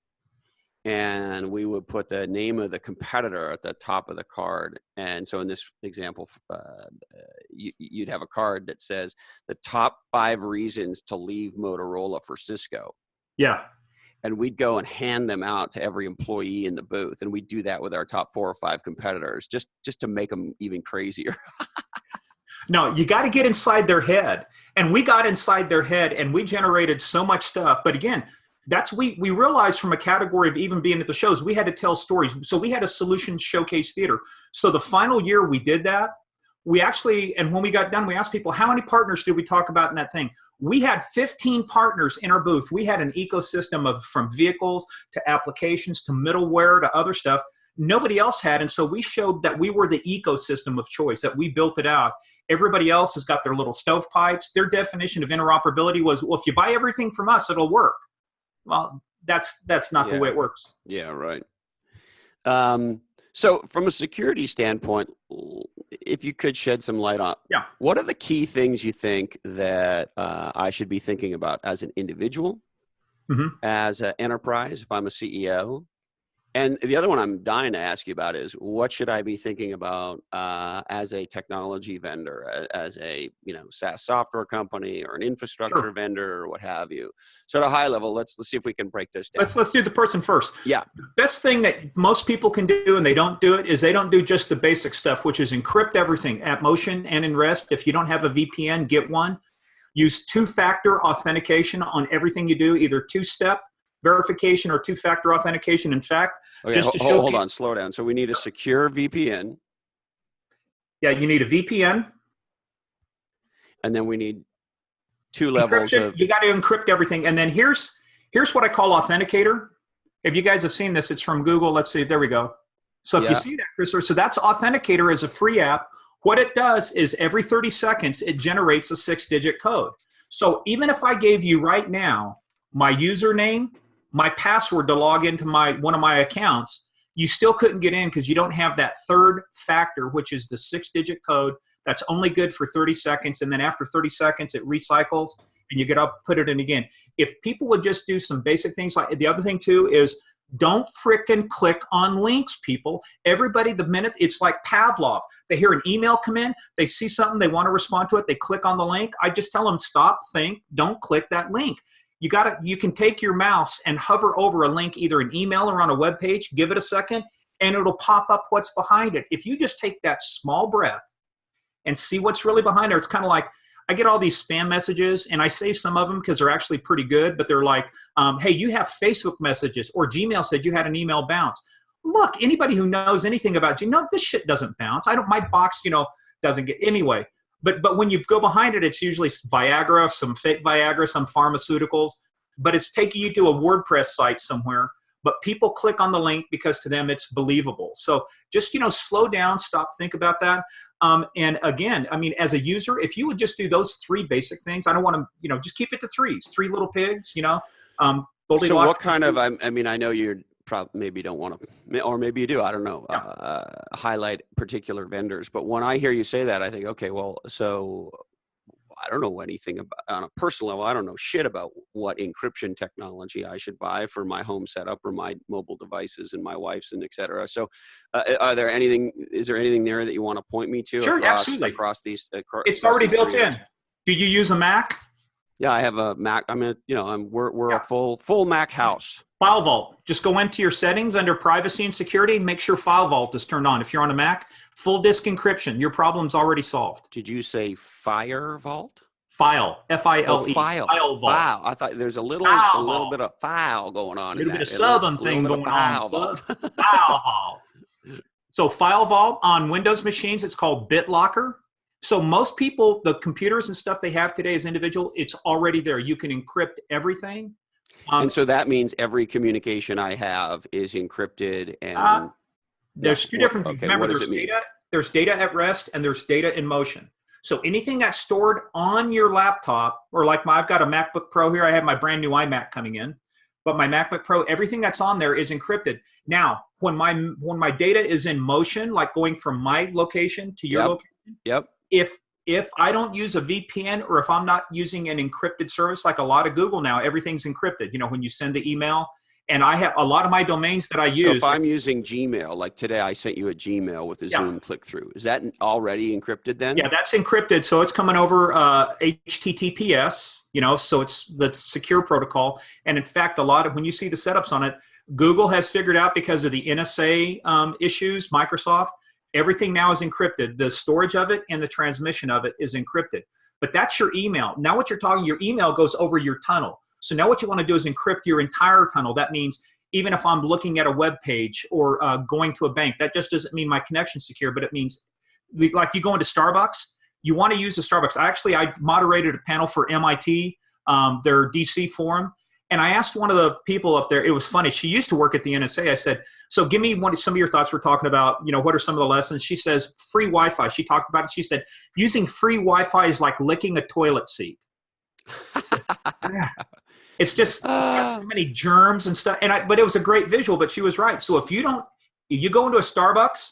and we would put the name of the competitor at the top of the card. And so in this example, you'd have a card that says the top 5 reasons to leave Motorola for Cisco. Yeah. And we'd go and hand them out to every employee in the booth. And we'd do that with our top 4 or 5 competitors, just to make them even crazier. No, you got to get inside their head. And we got inside their head and we generated so much stuff. But again, we realized from a category of even being at the shows, we had to tell stories. So we had a solution showcase theater. So the final year we did that, we actually, and when we got done, we asked people, how many partners did we talk about in that thing? We had 15 partners in our booth. We had an ecosystem of from vehicles to applications to middleware to other stuff nobody else had. And so we showed that we were the ecosystem of choice, that we built it out. Everybody else has got their little stovepipes. Their definition of interoperability was, well, if you buy everything from us, it'll work. Well, that's not the way it works. Yeah, right. So from a security standpoint, if you could shed some light on, what are the key things you think that I should be thinking about as an individual, as an enterprise, if I'm a CEO? And the other one I'm dying to ask you about is, what should I be thinking about as a technology vendor, as a SaaS software company or an infrastructure vendor or what have you? So at a high level, let's see if we can break this down. Let's do the person first. Yeah. The best thing that most people can do, and they don't do it, is they don't do just the basic stuff, which is encrypt everything at motion and in rest. If you don't have a VPN, get one. Use 2-factor authentication on everything you do, either 2-step verification or 2-factor authentication. In fact, just to show hold on, slow down. So we need a secure VPN. Yeah, you need a VPN. And then we need 2 levels of... You got to encrypt everything. And then here's what I call Authenticator. If you guys have seen this, it's from Google. Let's see. There we go. So if you see that, Chris, so that's Authenticator as a free app. What it does is every 30 seconds, it generates a 6-digit code. So even if I gave you right now my username, my password to log into one of my accounts, you still couldn't get in because you don't have that 3rd factor, which is the 6-digit code that's only good for 30 seconds. And then after 30 seconds, it recycles and you get up, put it in again. If people would just do some basic things, like the other thing too is don't frickin' click on links, people. Everybody, the minute, it's like Pavlov. They hear an email come in, they see something, they want to respond to it, they click on the link. I just tell them, stop, think, don't click that link. You can take your mouse and hover over a link, either an email or on a web page, give it a second, and it'll pop up what's behind it. If you just take that small breath and see what's really behind there, it's kind of like, I get all these spam messages, and I save some of them because they're actually pretty good, but they're like, hey, you have Facebook messages, or Gmail said you had an email bounce. Look, anybody who knows anything about Gmail, this shit doesn't bounce. My box, doesn't get, anyway. But when you go behind it, it's usually Viagra, some fake Viagra, some pharmaceuticals, but it's taking you to a WordPress site somewhere. But people click on the link because to them it's believable. So just, slow down, stop, think about that. And again, as a user, if you would just do those 3 basic things, I don't want to, just keep it to 3 little pigs, So what kind of, I know you're probably maybe don't want to, or maybe you do, I don't know, highlight particular vendors. But when I hear you say that, I think, okay, well, so I don't know anything about, on a personal level, I don't know shit about what encryption technology I should buy for my home setup or my mobile devices and my wife's and et cetera. So is there anything there that you want to point me to? Sure, absolutely. Across these, it's already built in. Do you use a Mac? Yeah, I have a Mac. We're a full Mac house. File Vault. Just go into your settings under privacy and security and make sure File Vault is turned on. If you're on a Mac, full disk encryption. Your problem's already solved. Did you say Fire Vault? File. F-I-L-E. Oh, file. File Vault. Wow. I thought there's a little bit of file going on. A little bit of Southern thing going on. Vault. File Vault. So File Vault on Windows machines, it's called BitLocker. So most people, the computers and stuff they have today as individual, it's already there. You can encrypt everything. And so that means every communication I have is encrypted. And there's 2 different things. Remember, there's data at rest and there's data in motion. So anything that's stored on your laptop, or like I've got a MacBook Pro here. I have my brand new iMac coming in, but my MacBook Pro, everything that's on there is encrypted. Now, when my data is in motion, like going from my location to your location, if I don't use a VPN, or if I'm not using an encrypted service, like a lot of Google now, everything's encrypted. When you send the email, And I have a lot of my domains that I So use. if I'm using Gmail, like today, I sent you a Gmail with a Yeah. Zoom click-through. Is that already encrypted then? Yeah, that's encrypted. So it's coming over HTTPS, so it's the secure protocol. And in fact, when you see the setups on it, Google has figured out, because of the NSA issues, Microsoft, everything now is encrypted. The storage of it and the transmission of it is encrypted. But that's your email. Now what you're talking, your email goes over your tunnel. So now what you want to do is encrypt your entire tunnel. That means even if I'm looking at a web page or going to a bank, that just doesn't mean my connection's secure, but it means like you go into Starbucks, you want to use the Starbucks. I moderated a panel for MIT, their DC forum. And I asked one of the people up there, it was funny. She used to work at the NSA. I said, so give me some of your thoughts. We're talking about, what are some of the lessons? She says, free Wi-Fi. She talked about it. She said, using free Wi-Fi is like licking a toilet seat. It's just got so many germs and stuff. But it was a great visual, but she was right. So if you go into a Starbucks,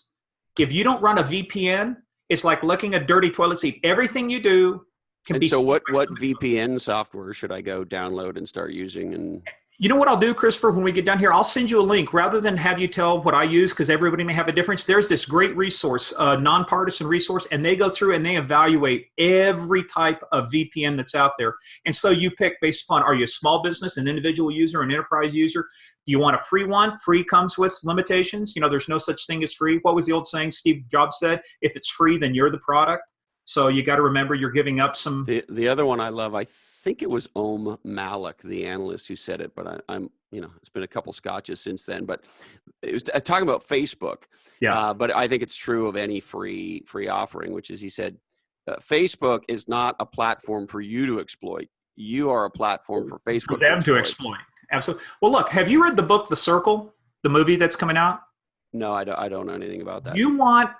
if you don't run a VPN, it's like licking a dirty toilet seat. Everything you do can be. And so what VPN software should I go download and start using? And you know what I'll do, Christopher, when we get down here, I'll send you a link rather than have you tell what I use, because everybody may have a difference. There's this great resource, nonpartisan resource, and they go through and they evaluate every type of VPN that's out there. And so you pick based upon, are you a small business, an individual user, an enterprise user? Do you want a free one? Free comes with limitations. There's no such thing as free. What was the old saying Steve Jobs said? If it's free, then you're the product. So you got to remember you're giving up some. The other one I love, I think it was Om Malik, the analyst, who said it, but I'm it's been a couple scotches since then, but it was talking about Facebook. Yeah. But I think it's true of any free offering, which is, he said, Facebook is not a platform for you to exploit. You are a platform for Facebook for them to exploit. Absolutely. Well, look, have you read the book, The Circle, the movie that's coming out? No, I don't know anything about that. You want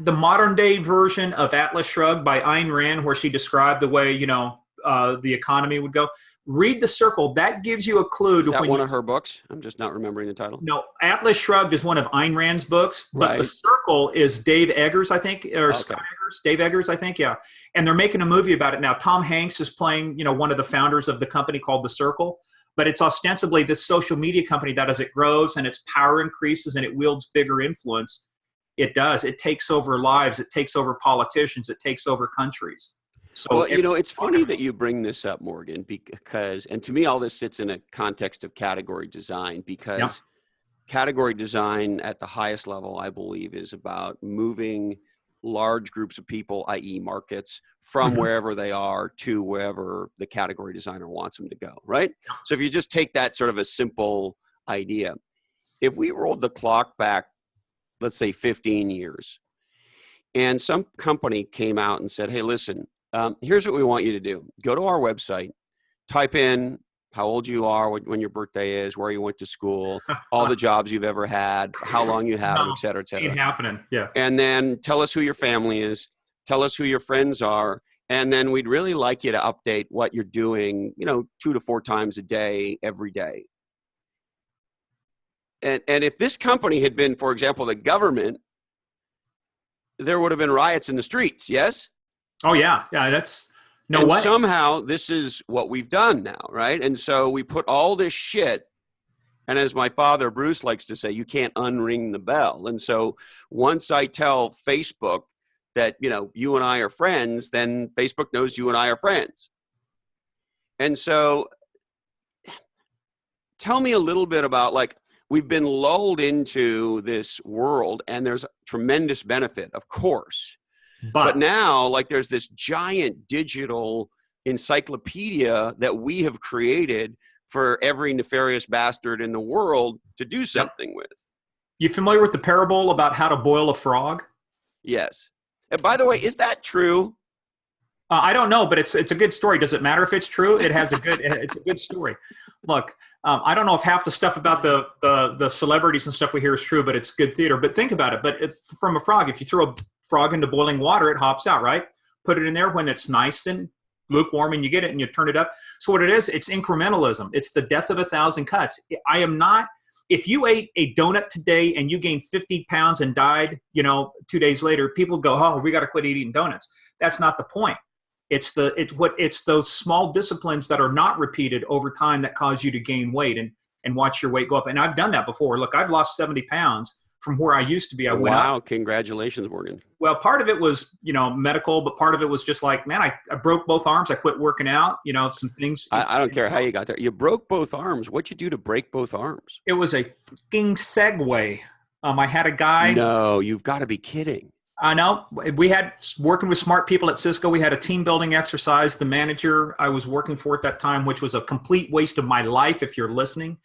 the modern day version of Atlas Shrugged by Ayn Rand, where she described the way, the economy would go. Read The Circle. That gives you a clue. Is that one of her books? I'm just not remembering the title. No, Atlas Shrugged is one of Ayn Rand's books, but right. The Circle is Dave Eggers, I think, or okay. Scott Eggers, Dave Eggers, I think, yeah. And they're making a movie about it now. Tom Hanks is playing, one of the founders of the company called The Circle. But it's ostensibly this social media company that, as it grows and its power increases and it wields bigger influence, it does. It takes over lives. It takes over politicians. It takes over countries. So, well, it's funny that you bring this up, Morgan, because, and to me, all this sits in a context of category design, because category design at the highest level, I believe, is about moving large groups of people, i.e. markets, from wherever they are to wherever the category designer wants them to go, right? So if you just take that sort of a simple idea, if we rolled the clock back, let's say 15 years, and some company came out and said, hey, listen, here's what we want you to do. Go to our website, type in how old you are, when your birthday is, where you went to school, all the jobs you've ever had, how long you had, et cetera, et cetera. Ain't happening, yeah. And then tell us who your family is, tell us who your friends are, and then we'd really like you to update what you're doing, 2 to 4 times a day, every day. And if this company had been, for example, the government, there would have been riots in the streets, yes? Oh, yeah. Yeah, that's... No and way. Somehow this is what we've done now, right? And so we put all this shit, and as my father Bruce likes to say, you can't unring the bell. And so once I tell Facebook that, you and I are friends, then Facebook knows you and I are friends. And so tell me a little bit about, we've been lulled into this world, and there's tremendous benefit, of course. But now, there's this giant digital encyclopedia that we have created for every nefarious bastard in the world to do something with. You familiar with the parable about how to boil a frog? Yes. And by the way, is that true? I don't know, but it's a good story. Does it matter if it's true? It's a good story. Look, I don't know if half the stuff about the celebrities and stuff we hear is true, but it's good theater. But think about it. But from a frog, if you throw a frog into boiling water, it hops out, right? Put it in there when it's nice and lukewarm, and you get it and you turn it up. So what it is, it's incrementalism. It's the death of 1,000 cuts. I am not. If you ate a donut today and you gained 50 pounds and died, 2 days later, people go, oh, we got to quit eating donuts. That's not the point. It's those small disciplines that are not repeated over time that cause you to gain weight. and watch your weight go up. And I've done that before. Look, I've lost 70 pounds from where I used to be. I went up. Wow. Congratulations, Morgan. Well, part of it was, medical, but part of it was just like, man, I broke both arms. I quit working out, some things. I don't care how you got there. You broke both arms. What'd you do to break both arms? It was a fucking Segway. I had a guy. No, you've got to be kidding. I know. We had, working with smart people at Cisco, we had a team building exercise. The manager I was working for at that time, which was a complete waste of my life, if you're listening,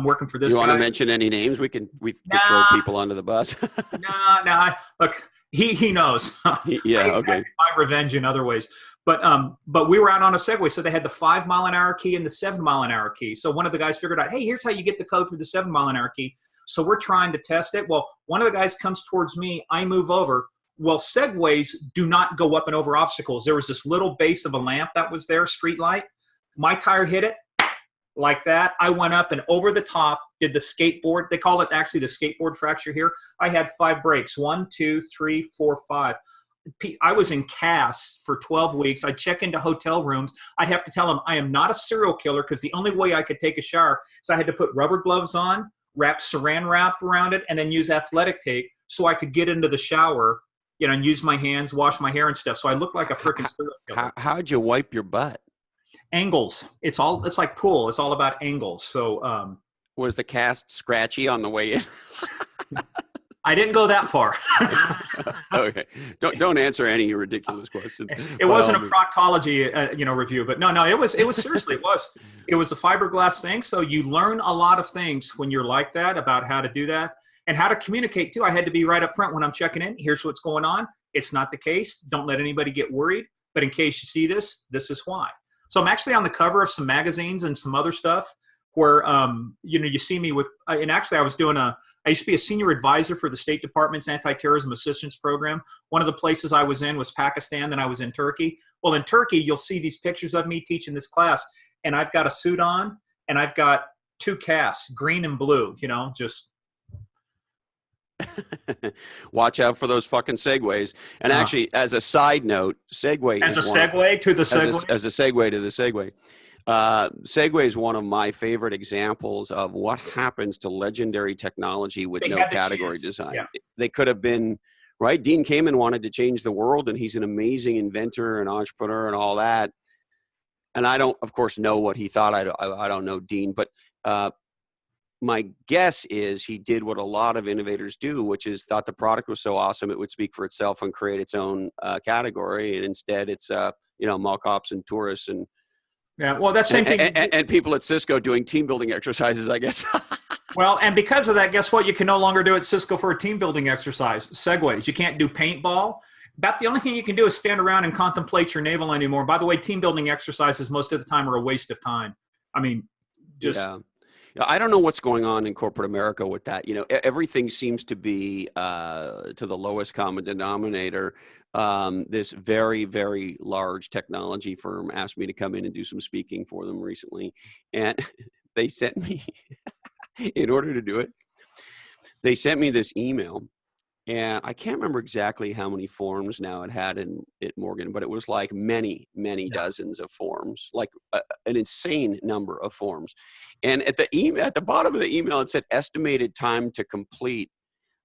working for this guy. You want to mention any names? We could throw people under the bus. No. Look, he knows. Yeah, okay. My revenge in other ways. But we were out on a Segway, so they had the 5 mile an hour key and the 7 mile an hour key. So one of the guys figured out, hey, here's how you get the code for the 7 mile an hour key. So we're trying to test it. Well, one of the guys comes towards me. I move over. Well, Segways do not go up and over obstacles. There was this little base of a lamp that was there, street light. My tire hit it like that. I went up and over the top, did the skateboard. They call it actually the skateboard fracture here. I had 5 breaks. 1, 2, 3, 4, 5. I was in casts for 12 weeks. I'd check into hotel rooms. I'd have to tell them I am not a serial killer because the only way I could take a shower is I had to put rubber gloves on, wrap saran wrap around it, and then use athletic tape so I could get into the shower, and use my hands, wash my hair and stuff. So I looked like a freaking serial killer. How'd you wipe your butt? Angles. It's like pool. It's all about angles. So was the cast scratchy on the way in? I didn't go that far. Okay. Don't answer any ridiculous questions. It wasn't a proctology, review, but no, it was seriously, it was the fiberglass thing. So you learn a lot of things when you're like that about how to do that and how to communicate too. I had to be right up front when I'm checking in. Here's what's going on. It's not the case. Don't let anybody get worried. But in case you see this, this is why. So I'm actually on the cover of some magazines and some other stuff where, you see me with, and actually I used to be a senior advisor for the State Department's Anti-Terrorism Assistance Program. One of the places I was in was Pakistan, then I was in Turkey. Well, in Turkey, you'll see these pictures of me teaching this class, and I've got a suit on, and I've got 2 casts, green and blue, just. Watch out for those fucking Segways. And actually, as a side note, Segway as a segue to the Segway? As a segue to the Segway. Segway is one of my favorite examples of what happens to legendary technology with no category design. Yeah. They could have been, right? Dean Kamen wanted to change the world, and he's an amazing inventor and entrepreneur and all that. And I don't, of course, know what he thought. I don't know Dean, but my guess is he did what a lot of innovators do, which is thought the product was so awesome it would speak for itself and create its own category. And instead, it's mall cops and tourists and yeah, well, that's same thing. And people at Cisco doing team building exercises, I guess. Well, and because of that, guess what? You can no longer do at Cisco for a team building exercise. Segways. You can't do paintball. About the only thing you can do is stand around and contemplate your navel anymore. By the way, team building exercises most of the time are a waste of time. I mean, just. Yeah. I don't know what's going on in corporate America with that. Everything seems to be to the lowest common denominator. This very, very large technology firm asked me to come in and do some speaking for them recently. And they sent me, in order to do it, they sent me this email. And I can't remember exactly how many forms now it had in it, Morgan, but it was like many, many dozens of forms, like an insane number of forms. And at the bottom of the email, it said estimated time to complete.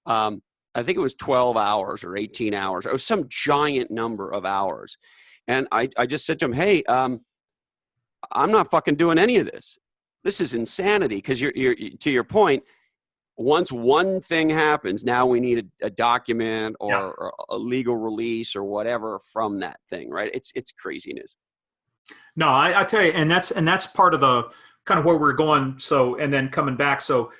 I think it was 12 hours or 18 hours. It was some giant number of hours. And I just said to him, hey, I'm not fucking doing any of this. This is insanity. Because you're to your point, once one thing happens, now we need a document or a legal release or whatever from that thing, right? It's craziness. No, I tell you, and that's part of the kind of where we're going. So, and then coming back. So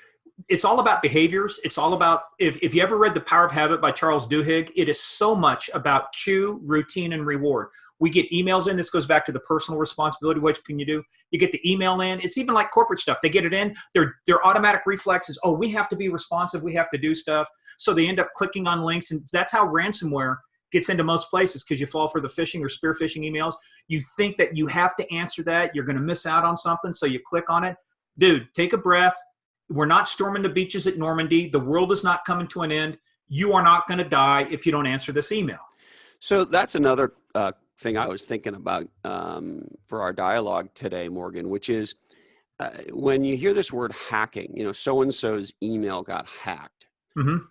it's all about behaviors. It's all about, if you ever read The Power of Habit by Charles Duhigg, it is so much about cue, routine, and reward. We get emails in. This goes back to the personal responsibility. What can you do? You get the email in. It's even like corporate stuff. They get it in. Their automatic reflex is, oh, we have to be responsive. We have to do stuff. So they end up clicking on links. And that's how ransomware gets into most places, because you fall for the phishing or spear phishing emails. You think that you have to answer that. You're going to miss out on something. So you click on it. Dude, take a breath. We're not storming the beaches at Normandy. The world is not coming to an end. You are not going to die if you don't answer this email. So that's another thing I was thinking about for our dialogue today, Morgan, which is when you hear this word hacking, so-and-so's email got hacked. Mm-hmm.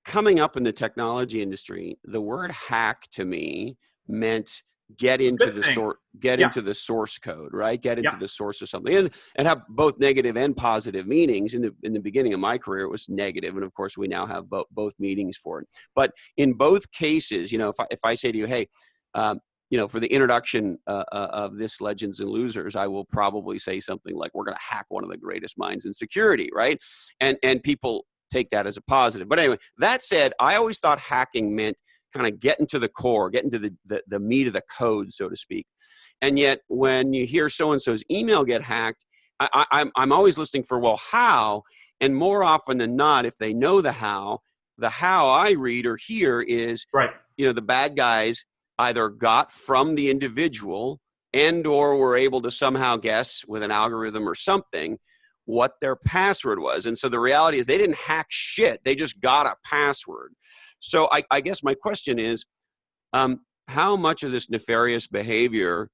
Coming up in the technology industry, the word hack to me meant get into Good the thing. into the source code, right? Get into Yeah. the source of something, and have both negative and positive meanings. In the beginning of my career, it was negative, and of course, we now have both meanings for it. But in both cases, if I say to you, hey, for the introduction of this Legends and Losers, I will probably say something like, we're going to hack one of the greatest minds in security, right? And people take that as a positive. But anyway, that said, I always thought hacking meant kind of getting to the core, getting to the meat of the code, so to speak. And yet when you hear so-and-so's email get hacked, I'm always listening for, well, how? And more often than not, if they know the how I read or hear is, Right. the bad guys either got from the individual and or were able to somehow guess with an algorithm or something what their password was. And so the reality is they didn't hack shit. They just got a password. So I guess my question is, how much of this nefarious behavior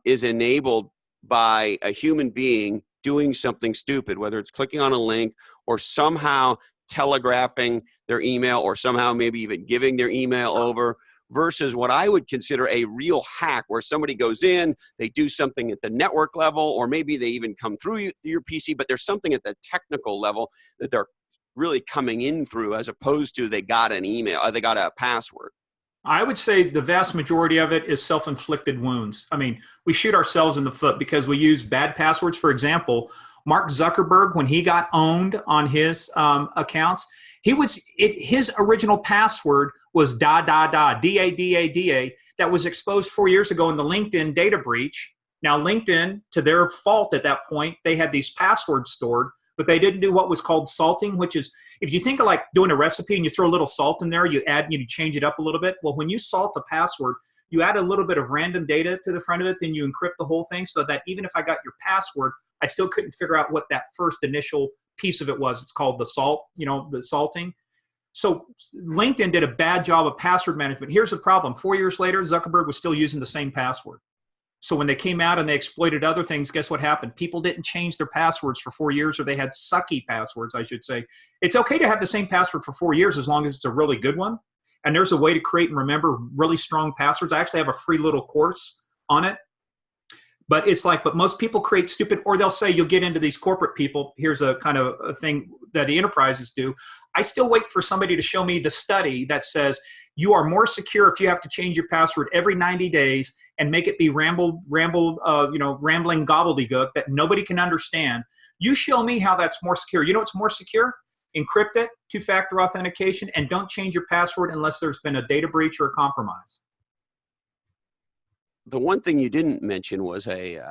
is enabled by a human being doing something stupid, whether it's clicking on a link or somehow telegraphing their email or somehow maybe even giving their email over, versus what I would consider a real hack where somebody goes in, they do something at the network level, or maybe they even come through your PC, but there's something at the technical level that they're really coming in through, as opposed to they got an email, they got a password. I would say the vast majority of it is self-inflicted wounds. I mean, we shoot ourselves in the foot because we use bad passwords. For example, Mark Zuckerberg, when he got owned on his accounts, his original password was DADA, that was exposed 4 years ago in the LinkedIn data breach. Now, LinkedIn, to their fault at that point, they had these passwords stored, but they didn't do what was called salting, which is, if you think of like doing a recipe and you throw a little salt in there, you change it up a little bit. Well, when you salt a password, you add a little bit of random data to the front of it, then you encrypt the whole thing so that even if I got your password, I still couldn't figure out what that first initial piece of it was. It's called the salt, the salting. So LinkedIn did a bad job of password management. Here's the problem. 4 years later, Zuckerberg was still using the same password. So when they came out and they exploited other things, guess what happened? People didn't change their passwords for 4 years, or they had sucky passwords, I should say. It's okay to have the same password for 4 years as long as it's a really good one. And there's a way to create and remember really strong passwords. I actually have a free little course on it. But it's like, but most people create stupid, or they'll say, you'll get into these corporate people. Here's a kind of a thing that the enterprises do. I still wait for somebody to show me the study that says you are more secure if you have to change your password every 90 days and make it be rambling gobbledygook that nobody can understand. You show me how that's more secure. You know what's more secure? Encrypt it, two-factor authentication, and don't change your password unless there's been a data breach or a compromise. The one thing you didn't mention was a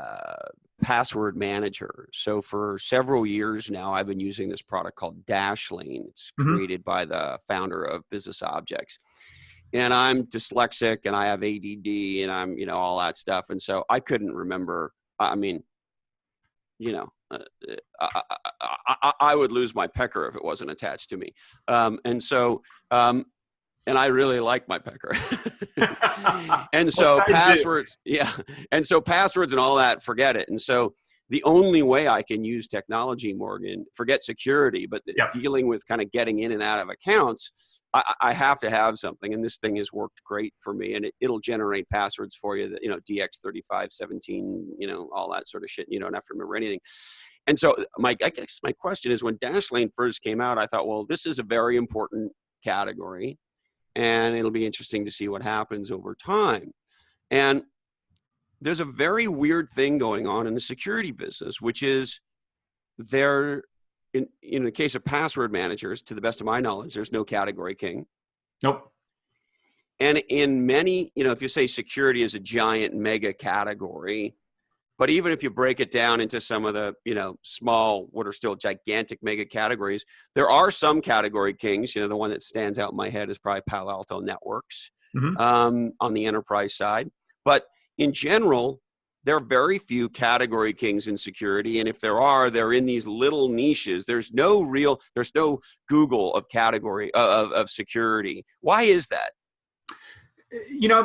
password manager. So for several years now, I've been using this product called Dashlane. It's created by the founder of Business Objects. And I'm dyslexic and I have ADD and I'm, all that stuff. And so I couldn't remember. I mean, I would lose my pecker if it wasn't attached to me. And I really like my pecker. And so passwords, and so passwords and all that, forget it. And so the only way I can use technology, Morgan, forget security, but dealing with kind of getting in and out of accounts, I have to have something. And this thing has worked great for me. And it'll generate passwords for you that, DX3517, all that sort of shit. You don't have to remember anything. And so I guess my question is, when Dashlane first came out, I thought, well, this is a very important category. And it'll be interesting to see what happens over time. And there's a very weird thing going on in the security business, which is in the case of password managers, to the best of my knowledge, there's no category king. Nope. And in many, if you say security is a giant mega category, but even if you break it down into some of the, small, what are still gigantic mega categories, there are some category kings. The one that stands out in my head is probably Palo Alto Networks on the enterprise side. But in general, there are very few category kings in security. And if there are, they're in these little niches. There's no Google of category of security. Why is that?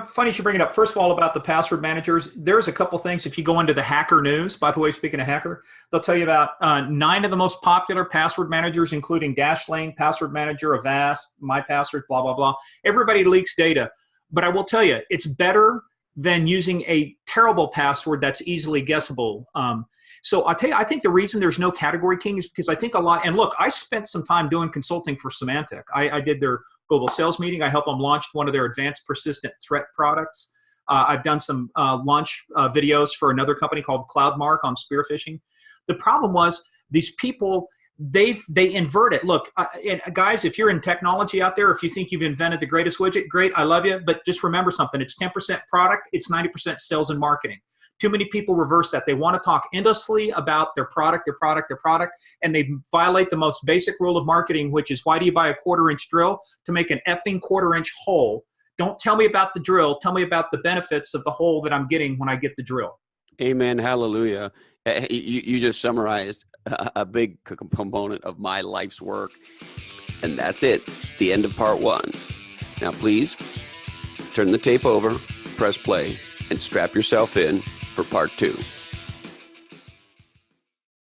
Funny you should bring it up. First of all, about the password managers, there's a couple things. If you go into the hacker news, by the way, speaking of hacker, they'll tell you about 9 of the most popular password managers, including Dashlane, Password Manager, Avast, MyPassword, blah, blah, blah. Everybody leaks data. But I will tell you, it's better than using a terrible password that's easily guessable. So I'll tell you, I think the reason there's no category king is because I think a lot, and look, I spent some time doing consulting for Symantec. I did their global sales meeting. I helped them launch one of their advanced persistent threat products. I've done some launch videos for another company called CloudMark on spear phishing. The problem was these people, they invert it. Look, and guys, if you're in technology out there, if you think you've invented the greatest widget, great, I love you. But just remember something, it's 10% product, it's 90% sales and marketing. Too many people reverse that. They want to talk endlessly about their product, and they violate the most basic rule of marketing, which is, why do you buy a 1/4-inch drill? To make an effing 1/4-inch hole. Don't tell me about the drill. Tell me about the benefits of the hole that I'm getting when I get the drill. Amen. Hallelujah. You just summarized a big component of my life's work. And that's it. The end of part 1. Now, please turn the tape over, press play, and strap yourself in for part 2.